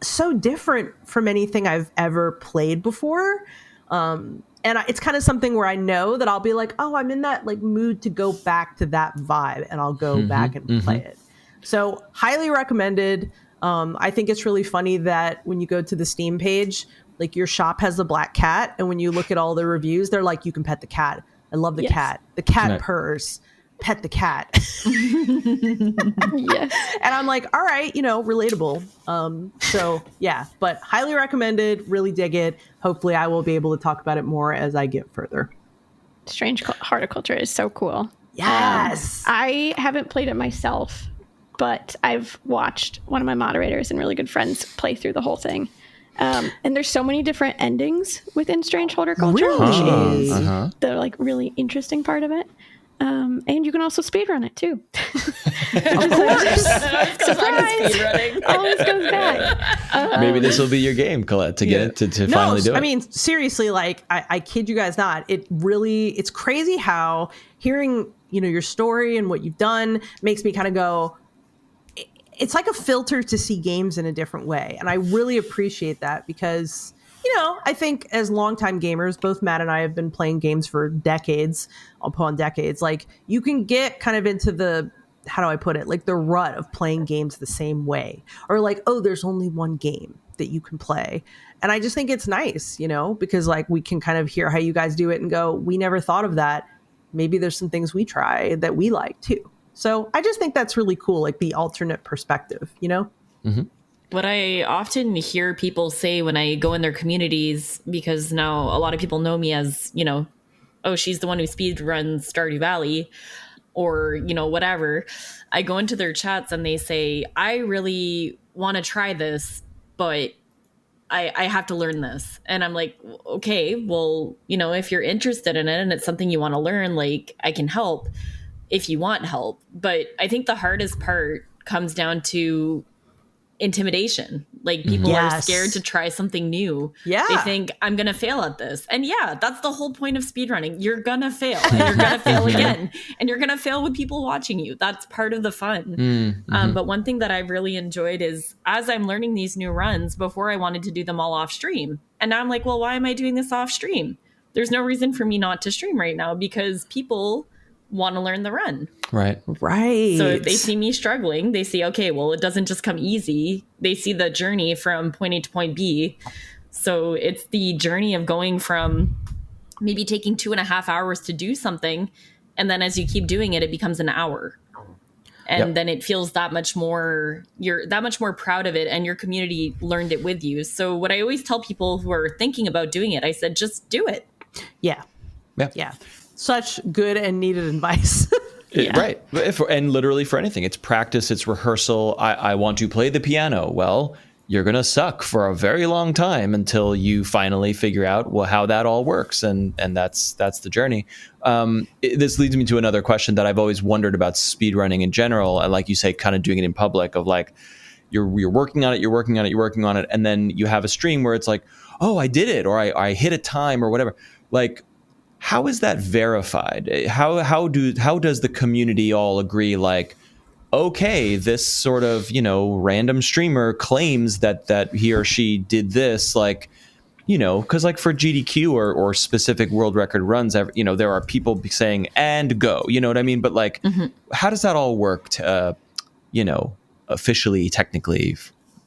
so different from anything I've ever played before. It's kind of something where I know that I'll be like, oh, I'm in that like mood to go back to that vibe, and I'll go back and play it. So highly recommended. I think it's really funny that when you go to the Steam page, like your shop has the black cat, and when you look at all the reviews, they're like, you can pet the cat. I love the cat. The cat purrs. Pet the cat. Yes. And I'm like, all right, relatable. So yeah, but highly recommended. Really dig it. Hopefully I will be able to talk about it more as I get further. Strange Horticulture is so cool. Yes. I haven't played it myself, but I've watched one of my moderators and really good friends play through the whole thing. And there's so many different endings within Strange Horticulture, which is the like really interesting part of it. And you can also speedrun it too. Of course. Surprise! Always goes back. Maybe this will be your game, Colette, to get it to finally do it. I mean, seriously, like I kid you guys not. It's crazy how hearing, your story and what you've done makes me kind of go, it's like a filter to see games in a different way. And I really appreciate that because, I think as longtime gamers, both Matt and I have been playing games for decades upon decades. Like, you can get kind of into the, how do I put it? Like the rut of playing games the same way, or like, oh, there's only one game that you can play. And I just think it's nice, because like we can kind of hear how you guys do it and go, we never thought of that. Maybe there's some things we try that we like too. So I just think that's really cool. Like the alternate perspective, Mm-hmm. What I often hear people say when I go in their communities, because now a lot of people know me as, oh, she's the one who speedruns Stardew Valley, or, whatever. I go into their chats and they say, I really want to try this, but I have to learn this. And I'm like, okay, well, if you're interested in it and it's something you want to learn, like, I can help if you want help. But I think the hardest part comes down to intimidation. Like, people are scared to try something new. Yeah. They think, I'm going to fail at this. And yeah, that's the whole point of speedrunning. You're going to fail, and you're going to fail again, and you're going to fail with people watching you. That's part of the fun. But one thing that I've really enjoyed is, as I'm learning these new runs, before I wanted to do them all off stream. And now I'm like, well, why am I doing this off stream? There's no reason for me not to stream right now, because people want to learn the run. Right. So if they see me struggling, they see, okay, well, it doesn't just come easy. They see the journey from point A to point B. So it's the journey of going from maybe taking 2.5 hours to do something, and then as you keep doing it, it becomes an hour. And then it feels that much more, you're that much more proud of it, and your community learned it with you. So what I always tell people who are thinking about doing it, I said, just do it. Yeah. Such good and needed advice. Right. And literally for anything, it's practice, it's rehearsal. I want to play the piano. Well, you're going to suck for a very long time until you finally figure out how that all works. And that's the journey. This leads me to another question that I've always wondered about speedrunning in general. And like you say, kind of doing it in public, of like, you're working on it. And then you have a stream where it's like, oh, I did it, or I hit a time or whatever. Like, how is that verified? How does the community all agree, like, okay, this sort of, random streamer claims that he or she did this, like, because like for GDQ or specific world record runs, there are people saying, and go, you know what I mean? But like, how does that all work to, officially, technically,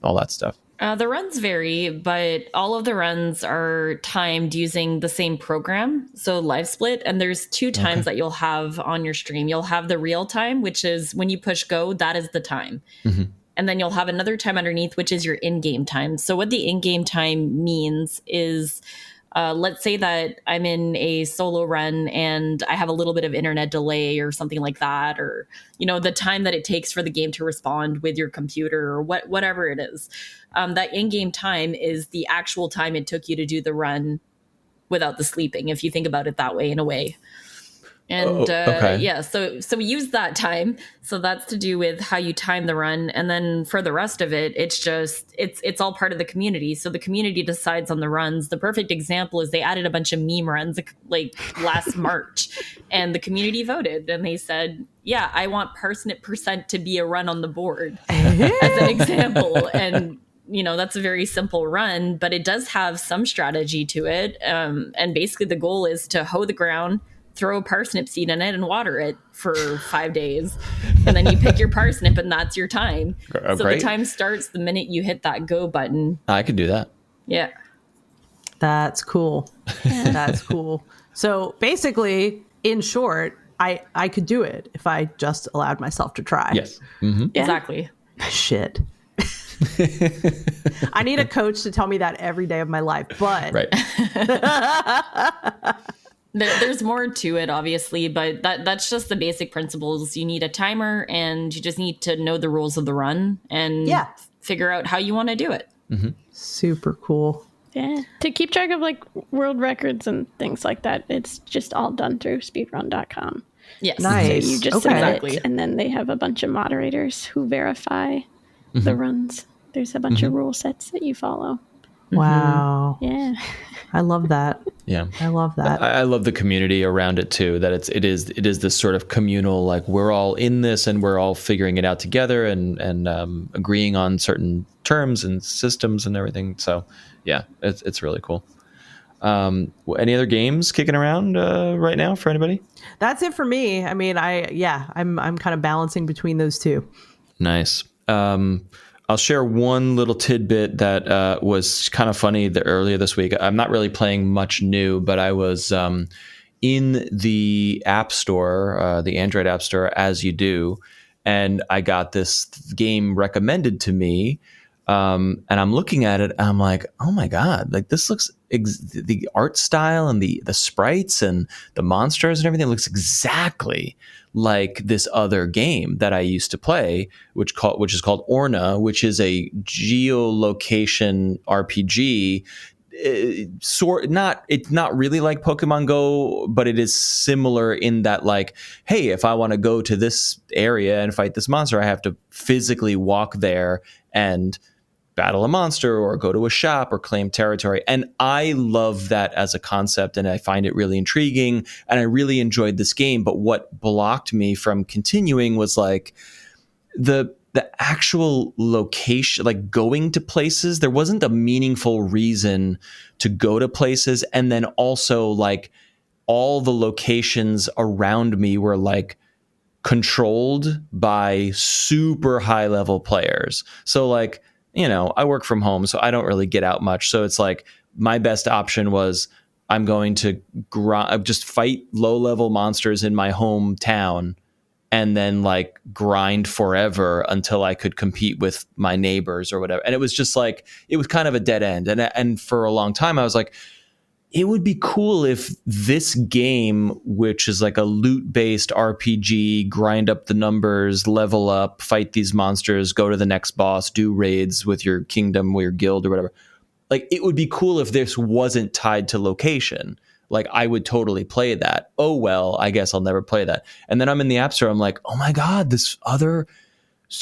all that stuff? The runs vary, but all of the runs are timed using the same program, so live split. And there's 2 times that you'll have on your stream. You'll have the real time, which is when you push go, that is the time. And then you'll have another time underneath, which is your in-game time. So what the in-game time means is Let's say that I'm in a solo run and I have a little bit of internet delay or something like that, or the time that it takes for the game to respond with your computer or whatever it is. That in-game time is the actual time it took you to do the run without the sleeping, if you think about it that way, in a way. And okay. So we use that time. So that's to do with how you time the run. And then for the rest of it, it's all part of the community. So the community decides on the runs. The perfect example is they added a bunch of meme runs like last March, and the community voted and they said, yeah, I want parsnip percent to be a run on the board as an example. And that's a very simple run, but it does have some strategy to it. And basically the goal is to hoe the ground, throw a parsnip seed in it and water it for 5 days. And then you pick your parsnip and that's your time. So great. The time starts the minute you hit that go button. I could do that. Yeah. That's cool. That's cool. So basically, in short, I could do it if I just allowed myself to try. Yes. Mm-hmm. Yeah. Exactly. Shit. I need a coach to tell me that every day of my life, but Right. There's more to it, obviously, but that's just the basic principles. You need a timer, and you just need to know the rules of the run and figure out how you want to do it. Mm-hmm. Super cool. Yeah. To keep track of like world records and things like that, it's just all done through speedrun.com. Yes. Nice. So you just submit it, and then they have a bunch of moderators who verify the runs. There's a bunch of rule sets that you follow. Wow. Yeah. I love that. Yeah. I love that. I love the community around it too, that it is this sort of communal, like we're all in this and we're all figuring it out together and agreeing on certain terms and systems and everything. So yeah, it's really cool. Any other games kicking around right now for anybody? That's it for me. I mean, I'm kind of balancing between those two. Nice. I'll share one little tidbit that was kind of funny earlier this week. I'm not really playing much new, but I was in the App Store, the Android App Store, as you do, and I got this game recommended to me, and I'm looking at it, and I'm like, oh my God, like this looks, the art style and the sprites and the monsters and everything looks exactly like this other game that I used to play, which is called Orna, which is a geolocation RPG. It's not really like Pokemon Go, but it is similar in that, like, hey, if I want to go to this area and fight this monster, I have to physically walk there and battle a monster or go to a shop or claim territory. And I love that as a concept, and I find it really intriguing, and I really enjoyed this game. But what blocked me from continuing was like the actual location, like going to places. There wasn't a meaningful reason to go to places. And then also like all the locations around me were like controlled by super high level players. So like, I work from home, so I don't really get out much. So it's like my best option was I'm going to just fight low level monsters in my hometown and then like grind forever until I could compete with my neighbors or whatever. And it was just like, it was kind of a dead end. And for a long time I was like, it would be cool if this game, which is like a loot-based RPG, grind up the numbers, level up, fight these monsters, go to the next boss, do raids with your kingdom or your guild or whatever. Like, it would be cool if this wasn't tied to location. Like, I would totally play that. Oh, well, I guess I'll never play that. And then I'm in the App Store. I'm like, oh my God, this other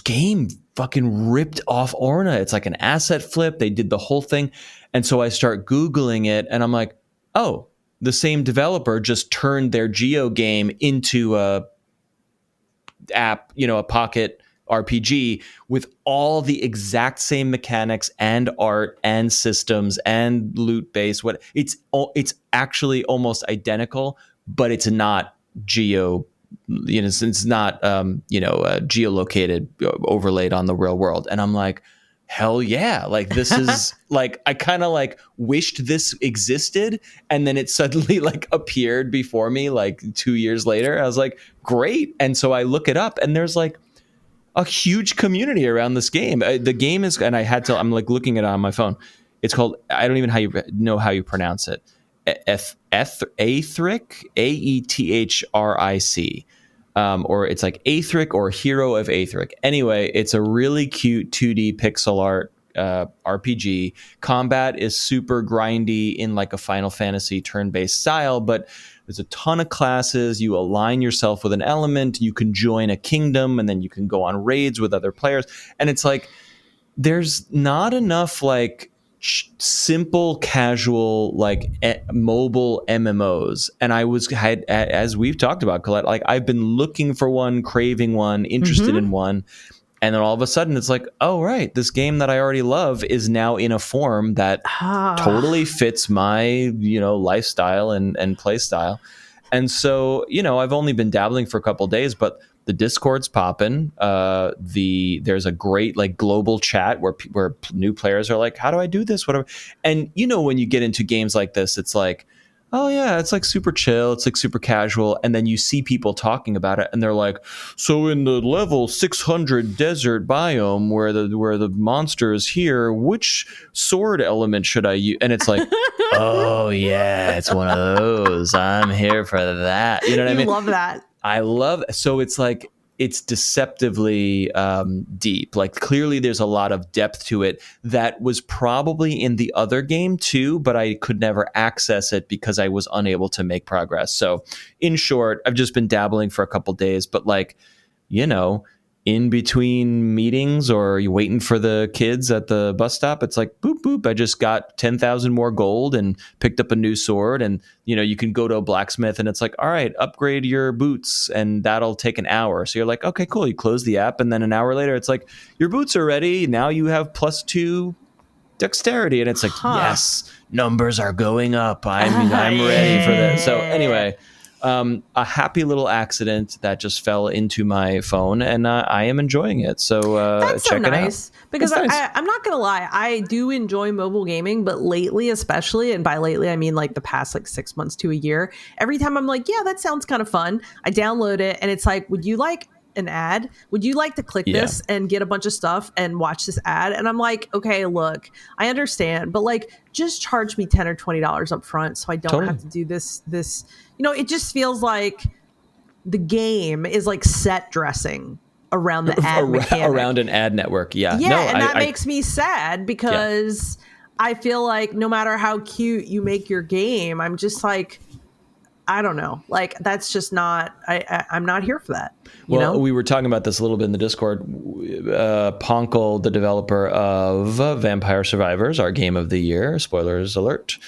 game fucking ripped off Orna. It's like an asset flip. They did the whole thing. And so I start Googling it and I'm like, oh, the same developer just turned their Geo game into a app, a pocket RPG with all the exact same mechanics and art and systems and loot base. It's actually almost identical, but it's not geo. It's not geolocated, overlaid on the real world. And I'm like, hell yeah, like this is like, I kind of like wished this existed, and then it suddenly like appeared before me like 2 years later. I was like, great. And so I look it up, and there's like a huge community around this game. The game is, and I'm like looking at it on my phone. It's called, I don't even know how you pronounce it. Aethric, Aethric, or it's like Aethric or Hero of Aethric. Anyway, it's a really cute 2D pixel art RPG. Combat is super grindy in like a Final Fantasy turn-based style, but there's a ton of classes. You align yourself with an element. You can join a kingdom, and then you can go on raids with other players. And it's like there's not enough like simple, casual, like mobile MMOs. And as we've talked about, Colette, like I've been looking for one, craving one, interested in one. And then all of a sudden it's like, oh, right, this game that I already love is now in a form that totally fits my, lifestyle and play style. And so, I've only been dabbling for a couple of days, but the Discord's popping. There's a great like global chat where new players are like, how do I do this? Whatever. And when you get into games like this, it's like, oh yeah, it's like super chill. It's like super casual. And then you see people talking about it and they're like, so in the level 600 desert biome where the monster is here, which sword element should I use? And it's like, oh yeah, it's one of those. I'm here for that. You know what I mean? Love that. I love, so it's like, it's deceptively deep. Like clearly there's a lot of depth to it that was probably in the other game too, but I could never access it because I was unable to make progress. So in short, I've just been dabbling for a couple days, but like, in between meetings or you waiting for the kids at the bus stop, it's like boop boop, I just got 10,000 more gold and picked up a new sword. And you can go to a blacksmith and it's like, all right, upgrade your boots and that'll take an hour. So you're like, okay, cool. You close the app and then an hour later it's like, your boots are ready. Now you have +2 dexterity. And it's like, yes, numbers are going up. I'm ready for this. So anyway, a happy little accident that just fell into my phone, and I am enjoying it. So that's check so nice. it out. Because It's nice. I'm not gonna lie, I do enjoy mobile gaming, but lately, especially, and by lately I mean like the past like 6 months to a year. Every time I'm like, yeah, that sounds kind of fun. I download it, and it's like, would you like an ad? Would you like to click this and get a bunch of stuff and watch this ad? And I'm like, okay, look, I understand, but like, just charge me $10 or $20 up front so I don't have to do this. It just feels like the game is like set dressing around the ad mechanic. Around an ad network. Yeah. Yeah. And that makes me sad because I feel like no matter how cute you make your game, I'm just like, I don't know. Like, that's just not, I'm not here for that. We were talking about this a little bit in the Discord. Ponkel, the developer of Vampire Survivors, our game of the year, spoilers alert,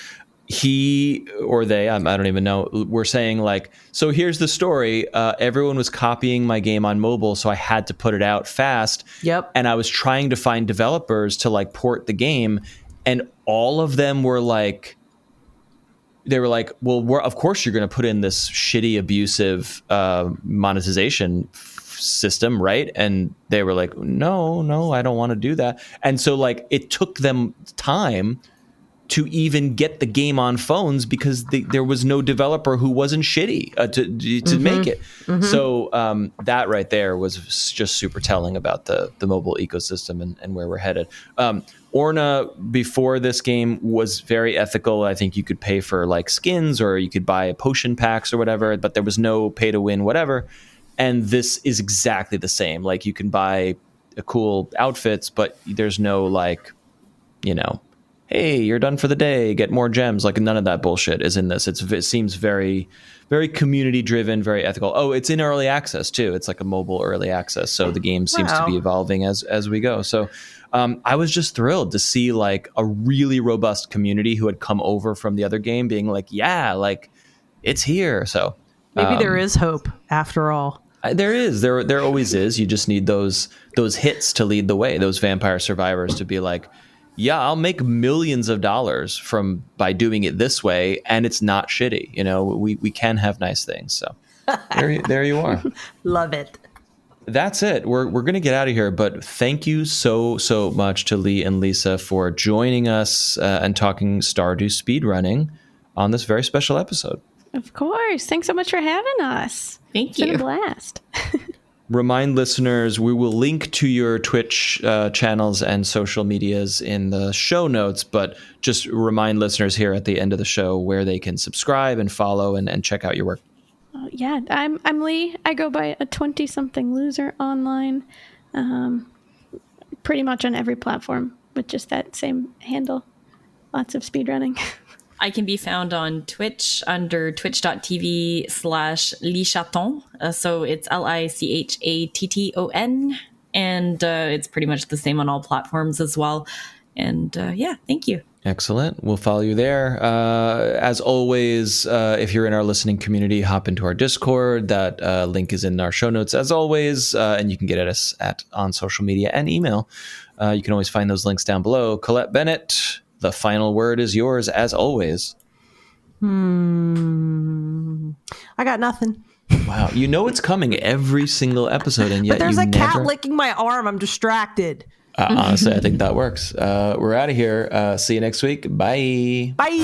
he or they, I don't even know, were saying like, so here's the story. Everyone was copying my game on mobile, so I had to put it out fast. Yep. And I was trying to find developers to like port the game, and all of them were like, they were like, well, of course you're going to put in this shitty, abusive monetization system, right? And they were like, no, I don't want to do that. And so like it took them time to even get the game on phones because there was no developer who wasn't shitty to make it. So that right there was just super telling about the mobile ecosystem and where we're headed. Orna, before this game, was very ethical. I think you could pay for like skins or you could buy potion packs or whatever, but there was no pay to win, whatever. And this is exactly the same. Like you can buy cool outfits, but there's no like, hey, you're done for the day, get more gems. Like none of that bullshit is in this. It seems very, very community driven, very ethical. Oh, it's in early access too. It's like a mobile early access. So the game seems to be evolving as we go. So I was just thrilled to see like a really robust community who had come over from the other game being like, yeah, like it's here. So maybe there is hope after all. There is. There always is. You just need those hits to lead the way. Those Vampire Survivors to be like, yeah, I'll make millions of dollars by doing it this way, and it's not shitty. We can have nice things. So there you are. Love it. That's it. We're going to get out of here, but thank you so much to Lee and Lisa for joining us and talking Stardew speedrunning on this very special episode. Of course. Thanks so much for having us. Thank It's you. been a blast. remind listeners, we will link to your Twitch channels and social medias in the show notes, but just remind listeners here at the end of the show where they can subscribe and follow and check out your work. Yeah, I'm Lee. I go by a 20-something loser online, pretty much on every platform with just that same handle. Lots of speedrunning. I can be found on Twitch under twitch.tv/Lichaton. So it's Lichatton. And it's pretty much the same on all platforms as well. And yeah, thank you. Excellent. We'll follow you there. As always, if you're in our listening community, hop into our Discord. That link is in our show notes as always. And you can get at us on social media and email. You can always find those links down below. Colette Bennett, the final word is yours as always. I got nothing. Wow. You know it's coming every single episode, and yet But there's you a cat never... licking my arm. I'm distracted. Honestly, I think that works. We're out of here. See you next week. Bye. Bye.